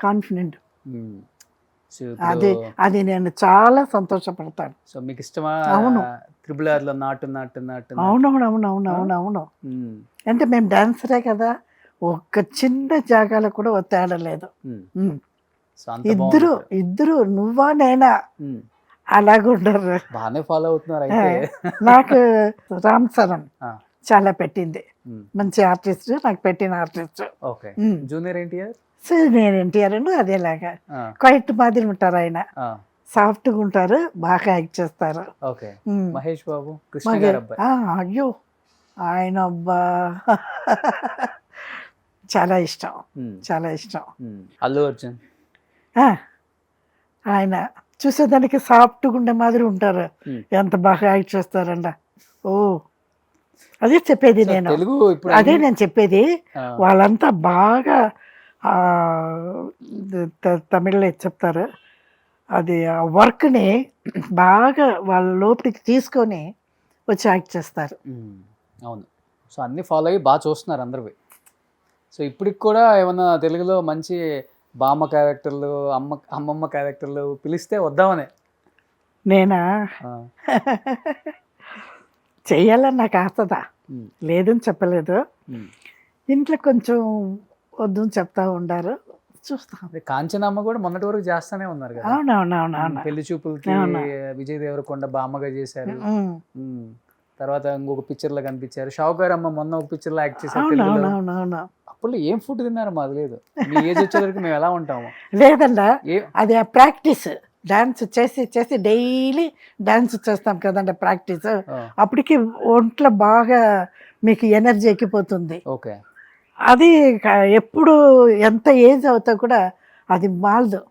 కాన్ఫిడెంట్. అది నేను చాలా సంతోషపడతాను. సో మీకు ఇష్టమా? అవును. త్రిబుల్ ఆర్లో నాటు నాటు నాటు. అవునవునవునవునవునవును. అంటే మేము డాన్సరే కదా, ఒక్క చిన్న జాగాలో కూడా ఓ తేడా లేదు. ఉమ్. సో అంత ఇద్దరు నువ్వా నేనా అలాగ ఉండరు. బాగానే ఫాలో అవుతున్నారు అయితే. నాకు రామ్ చరణ్ ఆ. చాలా పెట్టింది, మంచి ఆర్టిస్ట్, నాకు పెట్టిన artist. Okay. Junior NTR, so నేను ఎన్టీఆర్ అదేలాగా క్వైట్ మాదిరి ఉంటారు, ఆయన సాఫ్ట్గా ఉంటారు, బాగా యాక్ట్ చేస్తారు. ఓకే. మహేష్ బాబు, కృష్ణ గారి అబ్బాయి. అయ్యో ఆయన అబ్బా చాలా ఇష్టం, చాలా ఇష్టం. అల్లు అర్జున్, ఆయన చూసేదానికి సాఫ్ట్గా ఉండే మాదిరి ఉంటారు, ఎంత బాగా యాక్ట్ చేస్తారంట. ఓ అదే చెప్పేది నేను, తెలుగు ఇప్పుడు అదే నేను చెప్పేది. వాళ్ళంతా బాగా తమిళ్లో చెప్తారు, అది ఆ వర్క్ని బాగా వాళ్ళ లోపలికి తీసుకొని వచ్చి యాక్ట్ చేస్తారు. అవును. సో అన్నీ ఫాలో అయ్యి బాగా చూస్తున్నారు అందరివి. సో ఇప్పటికి కూడా ఏమన్నా తెలుగులో మంచి బామ్మ క్యారెక్టర్లు, అమ్మమ్మ క్యారెక్టర్లు పిలిస్తే వద్దామనే. నేనా చెయ్యాలని నాకు ఆశదా, లేదని చెప్పలేదు. ఇంట్లో కొంచెం వద్దు చెప్తా ఉండారు, చూస్తాం. కాంచనమ్మ కూడా మొన్నటి వరకు చేస్తానే ఉన్నారు కదా. అవునవునవునవును. పెళ్లి చూపులకి విజయ్ దేవరకొండ బామ్మగా చేశారు, తర్వాత ఇంకొక పిక్చర్ లో కనిపించారు. షావుకార్ అమ్మ మొన్న ఒక పిక్చర్ లో యాక్ట్ చేశారు. అప్పుడు ఏం ఫుడ్ తిన్నారో మాకు లేదు, మీ ఏజ్ వచ్చే వరకు మేము ఎలా ఉంటాము. లేదండా, అది ఆ ప్రాక్టీస్, డాన్స్ చేసి చేసి డైలీ డాన్స్ చేస్తాం కదండి ప్రాక్టీస్. అప్పటికి ఒంట్లో బాగా మీకు ఎనర్జీ ఎక్కిపోతుంది. ఓకే. అది ఎప్పుడు ఎంత ఏజ్ అవుతా కూడా అది మాలదు,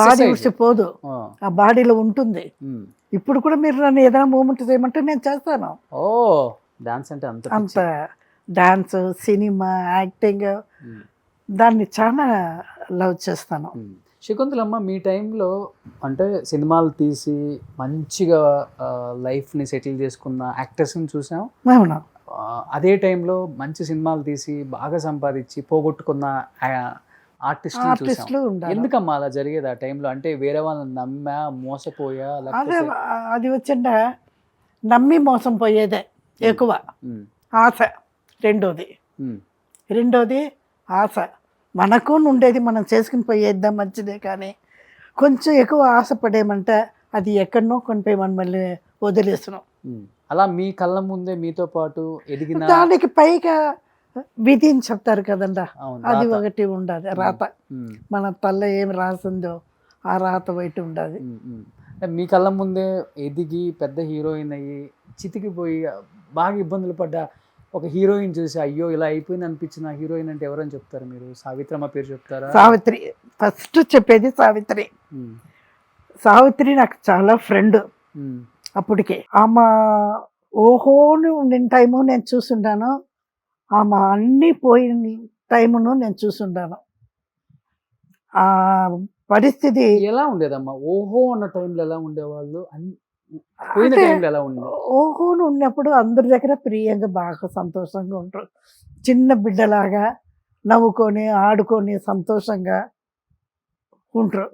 బాడీ ఉడిచిపోదు, ఆ బాడీలో ఉంటుంది. ఇప్పుడు కూడా మీరు నన్ను ఏదైనా మూమెంట్ చేయమంటే నేను చేస్తాను. ఓ డాన్స్ అంటే అంత డాన్స్, సినిమా, యాక్టింగ్, దాన్ని చాలా లవ్ చేస్తాను. శకుంతలమ్మ, మీ టైంలో అంటే సినిమాలు తీసి మంచిగా లైఫ్ని సెటిల్ చేసుకున్న యాక్టర్స్ని చూసాం. అవును. అదే టైంలో మంచి సినిమాలు తీసి బాగా సంపాదించి పోగొట్టుకున్న ఆర్టిస్టులు ఉండాలి. ఎందుకమ్మా అలా జరిగేది ఆ టైంలో? అంటే వేరే వాళ్ళని నమ్మా, మోసపోయా? అదే అది వచ్చిండ నమ్మి మోసం పోయేదే ఎక్కువ. ఆశ రెండోది ఆశ. మనకు ఉండేది మనం చేసుకుని పోయేద్దాం మంచిదే, కానీ కొంచెం ఎక్కువ ఆశపడేమంటే అది ఎక్కడనో కొనిపోయి మనం మళ్ళీ వదిలేస్తున్నాం. అలా మీ కళ్ళ ముందే మీతో పాటు ఎదిగిన దానికి పైగా విధి అని చెప్తారు కదండా, అది ఒకటి ఉండాలి. రాత, మన తల్ల ఏం రాసిందో ఆ రాత బయట ఉండాలి. మీ కళ్ళ ముందే ఎదిగి పెద్ద హీరోయిన్ అయ్యి చితికిపోయి బాగా ఇబ్బందులు పడ్డ ఒక హీరోయిన్ చూసి అయ్యో ఇలా అయిపోయింది అనిపించిన హీరోయిన్ అంటే ఎవరని చెప్తారు మీరు? సావిత్రమ్మ పేరు చెప్తారా? సావిత్రి ఫస్ట్ చెప్పేది. సావిత్రి నాకు చాలా ఫ్రెండ్. అప్పటికే ఆమె ఓహోను నేను టైము నేను చూసుంటాను, ఆమె అన్నీ పోయిన టైమును నేను చూసుంటాను. ఆ పరిస్థితి ఎలా ఉండేదమ్మా? ఓహో అన్న టైంలో ఎలా ఉండేవాళ్ళు, పోయిన టైంలో ఎలా ఉండేది? ఓహోను ఉన్నప్పుడు అందరి దగ్గర ప్రియంగా బాగా సంతోషంగా ఉంటారు, చిన్న బిడ్డలాగా నవ్వుకొని ఆడుకొని సంతోషంగా ఉంటారు.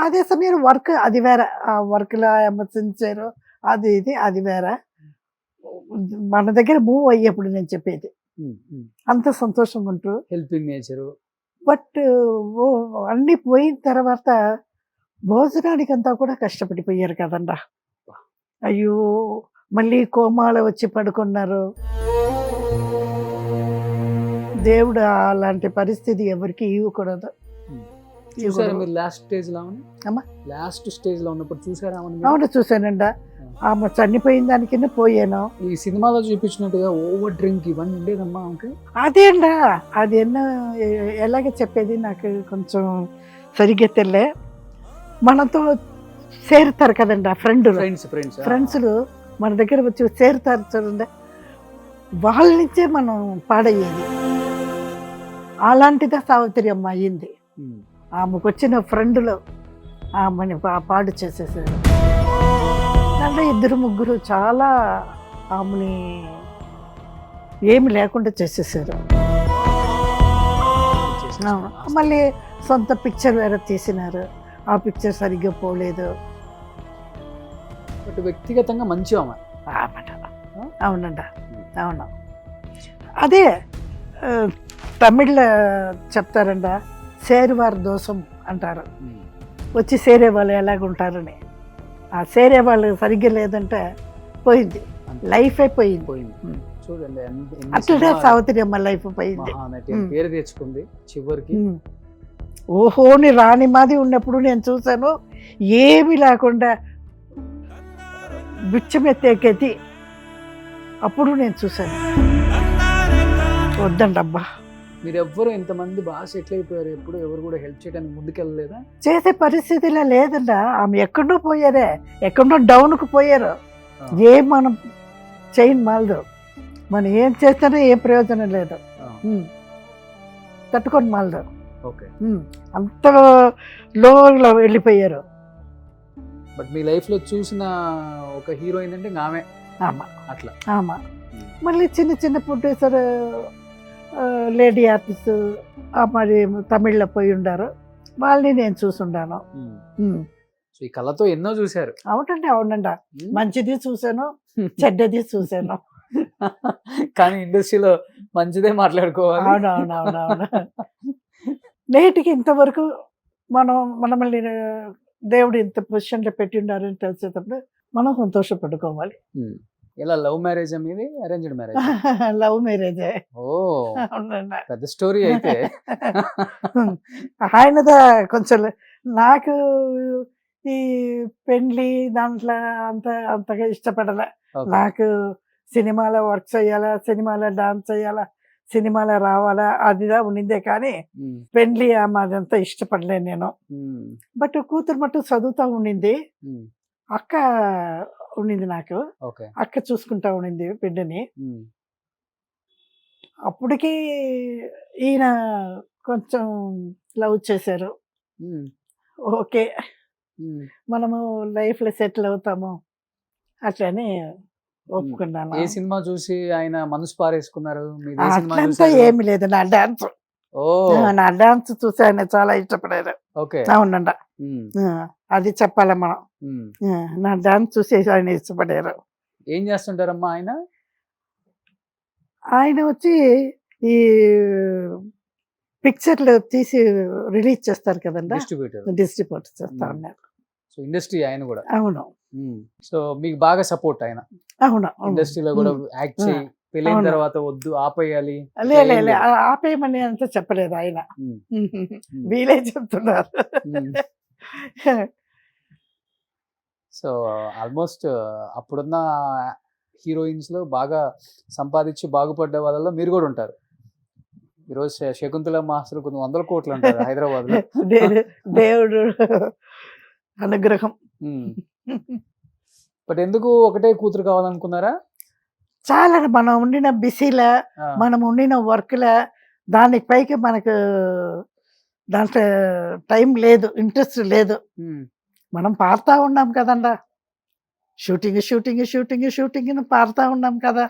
అదే సమయం వర్క్ అది వేరే, ఆ వర్క్లో ఎమర్జెన్సీరు అది ఇది అది వేరే. మన దగ్గర మూవ్ అయ్యేప్పుడు నేను చెప్పేది అంత సంతోషంగా ఉంటారు, హెల్పింగ్ నేచరు. బట్ అన్నీ పోయిన తర్వాత భోజనానికి అంతా కూడా కష్టపడిపోయారు కదండా. అయ్యో మళ్ళీ కోమాలో వచ్చి పడుకున్నారు. దేవుడు అలాంటి పరిస్థితి ఎవరికి ఇవ్వకూడదు. చూసారా మీరు లాస్ట్ స్టేజ్ లో ఉన్నప్పుడు చూసారా? అవును చూసానండి. ఆమె చనిపోయిన దానికి పోయాను. ఈ సినిమాలో చూపించినట్టుగా ఓవర్ డ్రింక్ ఇవన్నీ ఉండేదమ్మా? అదే అండా, అది ఎలాగే చెప్పేది నాకు కొంచెం సరిగ్గా తెలియలే. మనతో చేరుతారు కదండి ఫ్రెండ్స్లు మన దగ్గర వచ్చి చేరుతారు చూడండి, వాళ్ళ నుంచే మనం పాడయ్యేది. అలాంటిదే సావిత్రి అమ్మ అయ్యింది. ఆమెకు వచ్చిన ఫ్రెండ్లు ఆమెని పాడు చేసేసారు. దాంట్లో 2-3 చాలా ఆమెని ఏమి లేకుండా చేసేసారు. మళ్ళీ సొంత పిక్చర్ వేరే తీసినారు, ఆ పిక్చర్ సరిగ్గా పోలేదు. బట్ వ్యక్తిగతంగా మంచి అవునండి, అవును. అదే తమిళ చెప్తారంట, సేరువారు దోషం అంటారు. వచ్చి సేరే వాళ్ళు ఎలాగుంటారని. ఆ సేరే వాళ్ళు సరిగ్గా లేదంటే పోయింది, లైఫ్ అయిపోయింది. పోయింది. చూడండి అట్లనే సావిత్రి అమ్మ లైఫ్ పోయింది. పేరు తెచ్చుకుంది చివరికి. ఓహోని రాణి మాది ఉన్నప్పుడు నేను చూశాను, ఏమి లేకుండా బిచ్చమెత్తేకెత్తి అప్పుడు నేను చూశాను. వద్దండి అబ్బా, మీరు ఎవ్వరు ఇంతమంది బాగా సెటిల్ అయిపోయారు, ఎప్పుడు ఎవరు కూడా హెల్ప్ చేయడానికి ముందుకెళ్ళలేదా? చేసే పరిస్థితిలో లేదండి. ఆమె ఎక్కడో పోయారే, ఎక్కడో డౌన్కు పోయారు. ఏం మనం చేయని మాలదు, మనం ఏం చేస్తేనే ఏం ప్రయోజనం లేదు. తట్టుకొని మాలదు. ఓకే, అంత లోలో వెళ్ళిపోయారు. బట్ మీ లైఫ్ లో చూసిన ఒక హీరోయిన్ అంటే ఆమె. ఆమా అట్లా ఆమా. మళ్ళీ చిన్న చిన్న ప్రొడ్యూసర్ లేడీ ఆర్టిస్ట్ మరి తమిళ్లో పోయి ఉండారు, వాళ్ళని నేను చూసుండాను. సో ఈ కళతో ఎన్నో చూశారు. అవునండి, అవునండి. మంచిది చూశాను, చెడ్డది చూశాను. కానీ ఇండస్ట్రీలో మంచిదే మాట్లాడుకోవాలి. అవునవునవునవును. నేటికి ఇంతవరకు మనల్ని దేవుడు ఇంత పొజిషన్లో పెట్టిండారని తెలిసేటప్పుడు మనం సంతోషపడుకోవాలి. ఇలా లవ్ మ్యారేజ్ మీది, అరేంజ్డ్ మ్యారేజ్? లవ్ మ్యారేజే. ఓ, పెద్ద స్టోరీ అయితే. ఆయనదా కొంచెం, నాకు ఈ పెండ్లి దాంట్లో అంతగా ఇష్టపడలే. నాకు సినిమాలో వర్క్ చేయాలా, సినిమాలో డాన్స్ చేయాలా, సినిమాలో రావాలా, అదిదా ఉండిందే. కానీ పెండ్లి అదంతా ఇష్టపడలేను నేను. బట్ కూతురు మట్టు చదువుతా ఉండింది, అక్క ఉండింది నాకు. అక్క చూసుకుంటా ఉండింది బిడ్డని. అప్పటికి ఈయన కొంచెం లవ్ చేశారు. ఓకే, మనము లైఫ్లో సెటిల్ అవుతాము అట్లని ఒప్పుకున్నాను. ఏ సినిమా చూసి ఆయన మనసు పారేసుకున్నారు? అట్లంతా ఏమి లేదు, నా డాన్స్. నా డాన్స్ చూసి ఆయన చాలా ఇష్టపడారు. అవునండి, అది చెప్పాలి మనం. నా డాన్స్ చూసి ఆయన ఇష్టపడారు. ఏం చేస్తుంటారమ్మా ఆయన? ఆయన వచ్చి ఈ పిక్చర్లు తీసి రిలీజ్ చేస్తారు కదండి, డిస్ట్రిబ్యూటర్ చేస్తా ఉన్నారు. సో ఇండస్ట్రీ ఆయన కూడా. అవును. సో మీకు బాగా సపోర్ట్ ఆయన? అవును. ఇండస్ట్రీలో కూడా యాక్ట్ చేయి, పెళ్ళైన తర్వాత వద్దు ఆపేయాలి, ఆపేయమని అంతా చెప్పలేదు ఆయన, వీలే చెప్తున్నారు. సో ఆల్మోస్ట్ అప్పుడున్న హీరోయిన్స్ లో బాగా సంపాదించి బాగుపడ్డ వాళ్ళలో మీరు కూడా ఉంటారు. ఈరోజు శకుంతల మాస్టర్ కొన్ని 100 కోట్లు అంటారు హైదరాబాద్ లో. దేవుడు అనుగ్రహం. బట్ ఎందుకు ఒకటే కూతురు కావాలనుకున్నారా? చాలా, మనం ఉండిన బిజీలా, మనం ఉండిన వర్క్లా, దానికి పైకి మనకు దాంట్లో టైం లేదు, ఇంట్రెస్ట్ లేదు. మనం పాడుతూ ఉన్నాం కదండా, షూటింగ్ షూటింగ్ షూటింగ్ షూటింగ్ పాడుతూ ఉన్నాం కదా.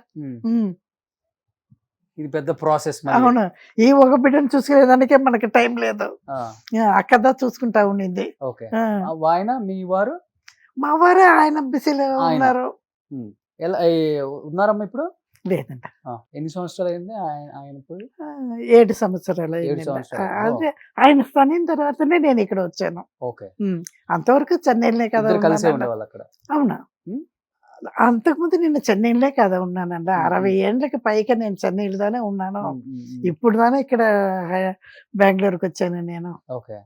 ఇది పెద్ద ప్రాసెస్. అవును, ఈ ఒక బిడ్డను చూసుకునేదానికే మనకి టైం లేదు. అక్కదా చూసుకుంటా ఉండింది. ఆయన మీ వారు? మా వారే, ఆయన బిజీలో ఉన్నారు. ఉన్నారమ్మా ఇప్పుడు? లేదంట. ఎన్ని సంవత్సరాలు అయింది ఆయన పోయి? 7 సంవత్సరాలు అయింది. అదే ఆయన చనిన తర్వాతనే నేను ఇక్కడ వచ్చాను. అంతవరకు చెన్నైలోనే కదా కలిసే ఉండేవాళ్ళు అక్కడ. అవునా, అంతకుముందు నేను చెన్నైలో కదా ఉన్నానండి. 60 ఏళ్ళకి పైగా నేను చెన్నైలోనే ఉన్నాను. ఇప్పుడు దానే ఇక్కడ బెంగళూరుకి వచ్చాను నేను. ఓకే.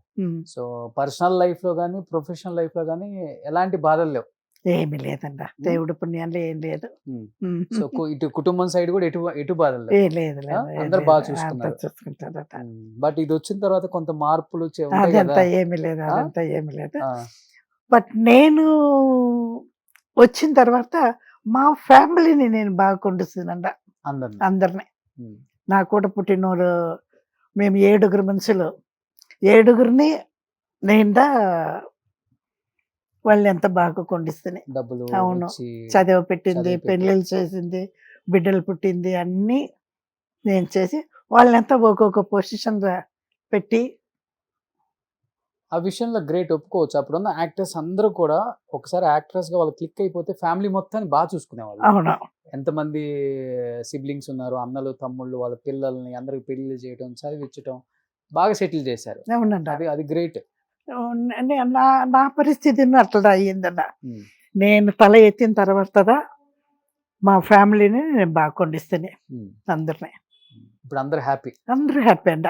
సో పర్సనల్ లైఫ్ లో కానీ ప్రొఫెషనల్ లైఫ్ లో కానీ ఎలాంటి బాధలు లేవు? ఏమి లేదండి, దేవుడి పుణ్యంలో ఏం లేదు. సో ఇటు కుటుంబం సైడ్ కూడా ఎటు బాధలు లేదు, అందరు బాగా చూసుకుంటారు. బట్ ఇది వచ్చిన తర్వాత కొంత మార్పులు అదంతా ఏమి లేదు, అదంతా ఏమి లేదు. బట్ నేను వచ్చిన తర్వాత మా ఫ్యామిలీని నేను బాగా కొండుస్తున్నాండ, అందరినీ. నా కూడా పుట్టినోళ్ళు మేము 7 మనుషులు, 7 నేండా వాళ్ళని ఎంత బాగా కొండిస్తున్నాయి. అవును, చదివ పెట్టింది, పెళ్ళిళ్ళు చేసింది, బిడ్డలు పుట్టింది, అన్నీ నేను చేసి వాళ్ళని ఎంత ఒక్కొక్క పొజిషన్ పెట్టి ఆ విషయంలో గ్రేట్ ఒప్పుకోవచ్చు. అప్పుడున్న యాక్టర్స్ అందరూ కూడా ఒకసారి యాక్ట్రెస్ గా వాళ్ళు క్లిక్ అయిపోతే ఫ్యామిలీ మొత్తాన్ని బాగా చూసుకునేవాళ్ళు. అవును. ఎంతమంది సిబ్లింగ్స్ ఉన్నారు, అన్నలు తమ్ముళ్ళు, వాళ్ళ పిల్లల్ని అందరికి పెళ్లి చేయడం, చదివించడం, బాగా సెటిల్ చేశారు. అవునండి. అది అది గ్రేట్. నా నా పరిస్థితి అట్లా అయ్యిందన్న. నేను తల ఎత్తిన తర్వాత మా ఫ్యామిలీని నేను బాగా కొండిస్తాను అందరిని. ఇప్పుడు అందరు హ్యాపీ. అందరూ హ్యాపీ అంట.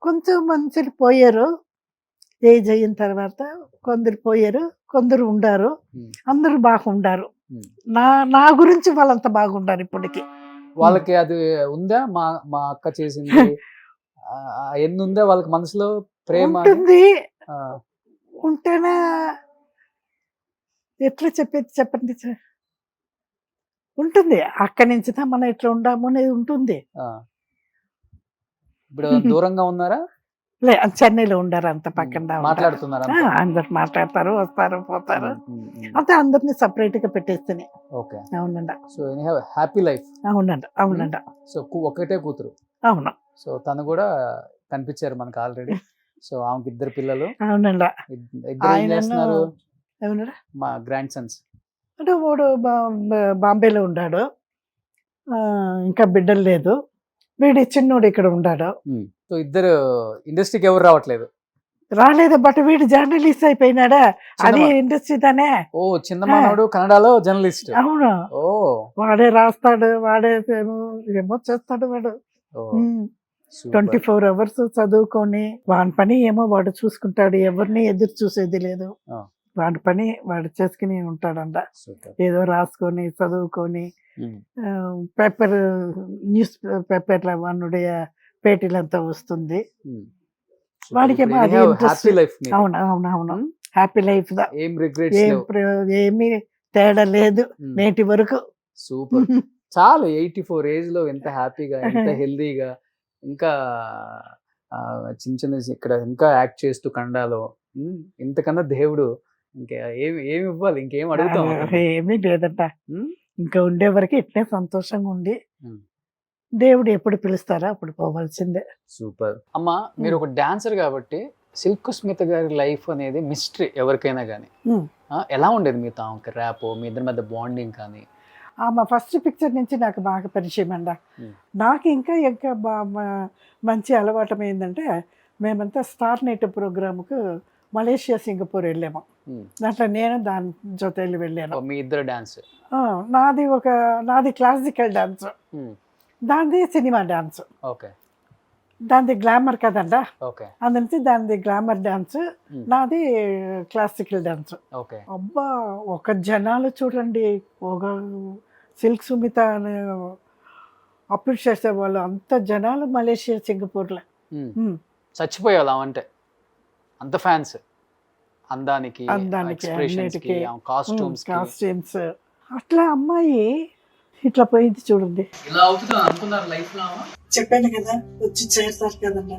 కొంచెం మనుషులు పోయారు, ఏజ్ అయిన తర్వాత కొందరు పోయారు, కొందరు ఉండారు, అందరూ బాగుండారు. నా గురించి వాళ్ళంతా బాగుండారు ఇప్పటికి. వాళ్ళకి అది ఉందా, మా మా అక్క చేసింది ఎన్ని ఉందా వాళ్ళకి మనసులో ప్రేమ ఉంటుంది. ఉంటేనే ఎట్లా చెప్పండి సార్, ఉంటుంది. అక్కడి నుంచి మనం ఎట్లా ఉండాము అనేది ఉంటుంది. ఇప్పుడు దూరంగా ఉన్నారా? లే, చెన్నైలో ఉండారు, అంత పక్కన మాట్లాడుతున్నారు, అందరు మాట్లాడతారు, వస్తారు, పోతారు. అంతే, అందరినీ సపరేట్ గా పెట్టేస్తాను. ఓకే. అవునండి. So happy life. అవునండి. అవునండి. సో ఒకటే కూతురు. అవును. సో తను కూడా కనిపించారు మనకు ఆల్రెడీ. సో ఆమెకి 2 పిల్లలు. అవునండి. ఇద్దరు చేస్తున్నారు అవునండి. మా గ్రాండ్ సన్స్. అంటే వాడు బాంబేలో ఉన్నాడు, ఇంకా బిడ్డలు లేదు. వీడి చిన్నోడు ఇక్కడ ఉన్నాడు. సో ఇద్దరు ఇండస్ట్రీకి ఎవరు రావట్లేదు. రాలేదు, బట్ వీడు జర్నలిస్ట్ అయిపోయినాడా, అది ఇండస్ట్రీ దానే. ఓ, చిన్న మనోడు కన్నడలో జర్నలిస్ట్. అవును. ఓ, వాడే రాస్తాడు, వాడే ఏమో చేస్తాడు వాడు. 24 hours చదువుకొని వాడి పని ఏమో వాడు చూసుకుంటాడు, ఎవరిని ఎదురు చూసేది లేదు. వాడి పని వాడు చేసుకుని ఉంటాడంట. ఏదో రాసుకొని చదువుకొని పేపర్, న్యూస్ పేపర్ల వానుடைய పేటీలంతా వస్తుంది వాడికి. అవును అవును అవును, హ్యాపీ లైఫ్. ఏమీ తేడా లేదు నేటి వరకు. సూపర్. చాలా 84 ఏజ్ లో ఎంత హ్యాపీగా, ఎంత హెల్దీగా, ఇంకా చిన్న చిన్న ఇక్కడ ఇంకా యాక్ట్ చేస్తూ కన్నడలో. ఇంతకన్నా దేవుడు ఇంకా ఏమి ఇవ్వాలి, ఇంకేం అడుగుతాం? ఏమీ లేదంట. ఇంకా ఉండే వరకు ఇట్లే సంతోషంగా ఉండి దేవుడు ఎప్పుడు పిలుస్తారో అప్పుడు పోవాల్సిందే. సూపర్. అమ్మా, మీరు ఒక డాన్సర్ కాబట్టి సిల్క్ స్మిత గారి లైఫ్ అనేది మిస్టరీ ఎవరికైనా కానీ. ఎలా ఉండేది మీతో ఆమెకి ర్యాప్, మీ ఇద్దరి మధ్య బాండింగ్ కానీ? ఆమె ఫస్ట్ పిక్చర్ నుంచి నాకు బాగా పరిచయం అండ. నాకు ఇంకా మంచి అలవాటం ఏంటంటే, మేమంతా స్టార్ నైట్ ప్రోగ్రామ్కు మలేషియా, సింగపూర్ వెళ్ళాము. దాంట్లో నేను దాని జొతేళ్ళు వెళ్ళాను. మీ ఇద్దరు డాన్స్? నాది క్లాసికల్ డాన్స్, దానిది సినిమా డాన్స్. ఓకే. దానిది గ్లామర్ కదండా, ఓకే. అందుకని దానిది గ్లామర్ డాన్స్, నాది క్లాసికల్ డాన్స్. ఓకే. అబ్బా, ఒక జనాలు చూడండి, ఒక సిల్క్ సుమిత అప్రిషియేట్ చేసే వాళ్ళు అంత జనాలు మలేషియా, సింగపూర్లో. చచ్చిపోయావు అంటే అంత ఫ్యాన్స్, అందానికి, అన్నిటికీ, కాస్ట్యూమ్స్. అట్లా అమ్మాయి ఇట్లా పోయింది చూడండి. చెప్పాను కదా, వచ్చి చేస్తారు కదన్నా,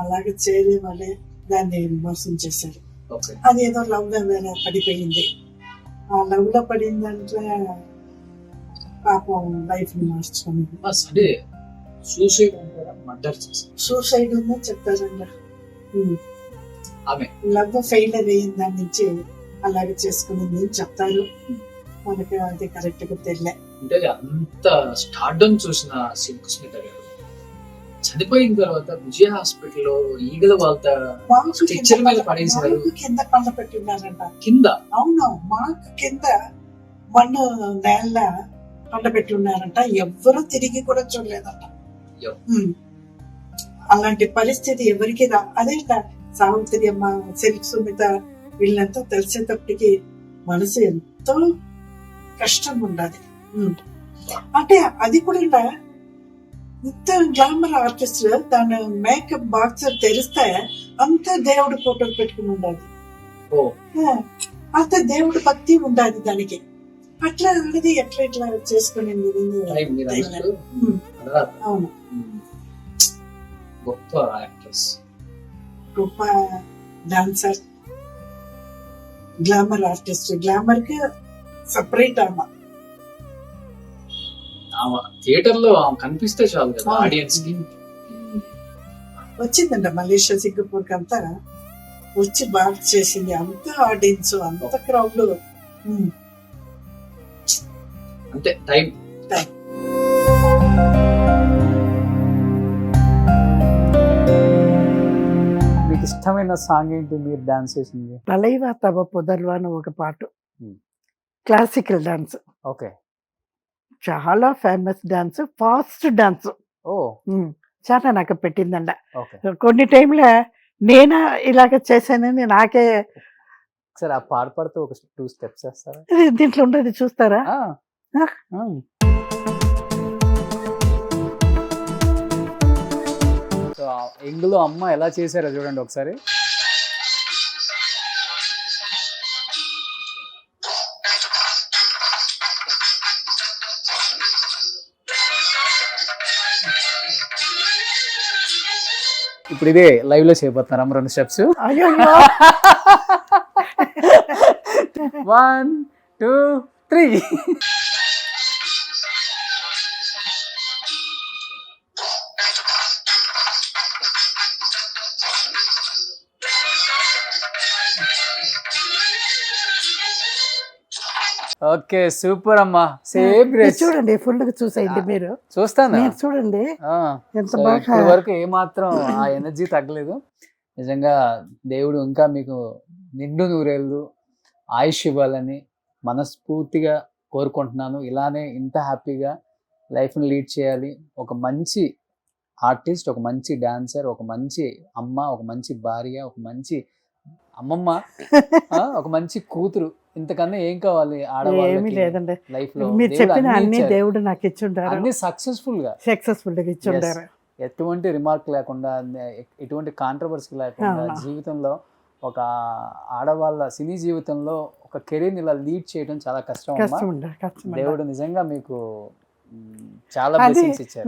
అలాగే చేరే వాళ్ళే దాన్ని మోసం చేశారు. అది ఏదో లవ్ లో వేరే పడిపోయింది. ఆ లవ్ లో పడిందంటే పాపం లైఫ్ ని మార్చుకుంది. సూసైడ్ ఉందని చెప్తారండి. లవ్ ఫెయిల్యూర్ అయిన దాని నుంచి అలాగే చేసుకుని చెప్తారు. మనకి అది కరెక్ట్ గా తెలియలే. అంటే అంత స్టార్డమ్ చూసిన సిల్క్ స్మిత గారు చనిపోయిన తర్వాత విజయ హాస్పిటల్లో ఈగల వాళ్ళ స్ట్రెచ్చర్ మీద పడేసారు. కింద పండ పెట్టి ఉన్నారంట. కింద? అవును, మాకు కింద మన్ను నేల పండ పెట్టి ఉన్నారంట. ఎవ్వరూ తిరిగి కూడా చూడలేదంట. అలాంటి పరిస్థితి ఎవరికి అదేంట. సావిత్రి అమ్మ, సిల్క్ సుమిత వీళ్ళంతా తెలిసేటప్పటికి మనసు ఎంతో కష్టం ఉండాలి. అంటే అది కూడా ఇంత గ్లామర్ ఆర్టిస్ట్, దాని మేకప్ బాక్స్ తెరిస్తే అంత దేవుడు ఫోటోలు పెట్టుకుని ఉండాలి, అంత దేవుడు భక్తి ఉండాలి దానికి. అట్లా అనేది ఎట్లా ఇట్లా చేసుకుని. అవును, గొప్ప యాక్ట్రెస్, గొప్ప డాన్సర్, గ్లామర్ ఆర్టిస్ట్. గ్లామర్ కి సపరేట్ ఆమె. థియేటర్ లో కనిపిస్తే చాలు కదా ఆడియన్స్ కి. వచ్చిందంట మలేషియా, సింగపూర్ కి అంతా వచ్చి బాగా చేసింది. అంత ఆడియన్స్, అంత క్రౌడ్. అంటే టైం మీకు ఇష్టమైన సాంగ్ ఏంటి మీరు డాన్స్ చేసింది? తలైవా తవ పొదల్వా అని ఒక పాట, Hmm. Classical dance, okay. చాలా ఫేమస్ డాన్స్, ఫాస్ట్ డాన్స్. ఓ చాలా నాకు పెట్టిందండ. ఓకే. కొన్ని టైంలో నేను ఇలాగ చేశానని నాకే సరే ఆ పాట పాడుతూ ఒక 2 స్టెప్స్ వేస్తారా? దీంట్లో ఉండదు, చూస్తారా? సో ఇందులో అమ్మ ఎలా చేశారో చూడండి ఒకసారి. ఇప్పుడు ఇదే లైవ్ లో చేయబోతున్నారా 2 స్టెప్స్? అయ్యో 1 2 3. ఓకే, సూపర్ అమ్మా. Same grace. చూడండి, ఫుల్ గా చూసేయండి మీరు. చూస్తాను. మీరు చూడండి ఎంత బాగా. ఇప్పటి వరకు ఏ మాత్రం ఆ ఎనర్జీ తగ్గలేదు. నిజంగా దేవుడు ఇంకా మీకు నిండు నూరేళ్ళు ఆయుష్ ఇవ్వాలని మనస్ఫూర్తిగా కోరుకుంటున్నాను. ఇలానే ఇంత హ్యాపీగా లైఫ్ని లీడ్ చేయాలి. ఒక మంచి ఆర్టిస్ట్, ఒక మంచి డాన్సర్, ఒక మంచి అమ్మ, ఒక మంచి భార్య, ఒక మంచి అమ్మమ్మ, ఒక మంచి కూతురు. ఇంతకన్నా ఏం కావాలి ఏమీ ఆడవాళ్ళకి లేదండి. లైఫ్ లో? మీరు చెప్పిన అన్ని దేవుడు నాకు ఇచ్చుంటారు, అన్ని సక్సెస్ఫుల్ గా ఇచ్చుంటారు. ఎటువంటి రిమార్క్ లేకుండా, ఎటువంటి కాంట్రవర్సీ లేకుండా జీవితంలో ఒక ఆడవాళ్ళ సినీ జీవితంలో ఒక కెరీర్ ఇలా లీడ్ చేయడం చాలా కష్టం అమ్మా. దేవుడు నిజంగా మీకు చాలా బ్లెస్సింగ్స్ ఇచ్చారు.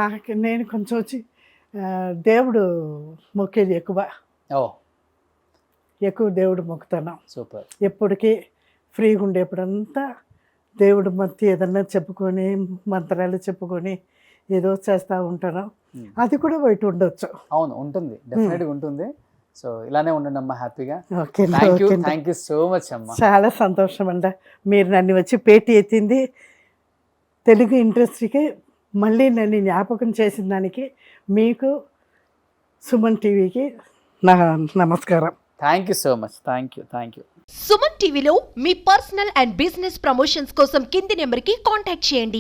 నాకు నేను కొంచెం వచ్చి దేవుడు మొక్కేది ఎక్కువ దేవుడు మొక్కుతాను. సూపర్. ఎప్పటికీ ఫ్రీగా ఉండేప్పుడంతా దేవుడు మధ్య ఏదన్నా చెప్పుకొని, మంత్రాలు చెప్పుకొని ఏదో చేస్తూ ఉంటాను. అది కూడా బయట ఉండొచ్చు. అవును, ఉంటుంది, డెఫినెట్గా ఉంటుంది. సో ఇలానే ఉండండి అమ్మా, హ్యాపీగా. Okay, thank you so much అమ్మా. చాలా సంతోషం అండి, మీరు నన్ను వచ్చి పేటీ ఎత్తింది. తెలుగు ఇండస్ట్రీకి మళ్ళీ నన్ను జ్ఞాపకం చేసిన దానికి మీకు, సుమన్ టీవీకి నా నమస్కారం. Thank you so much. Thank you. Suman టీవీలో మీ పర్సనల్ అండ్ బిజినెస్ ప్రమోషన్స్ కోసం కింది నెంబర్కి కాంటాక్ట్ చేయండి.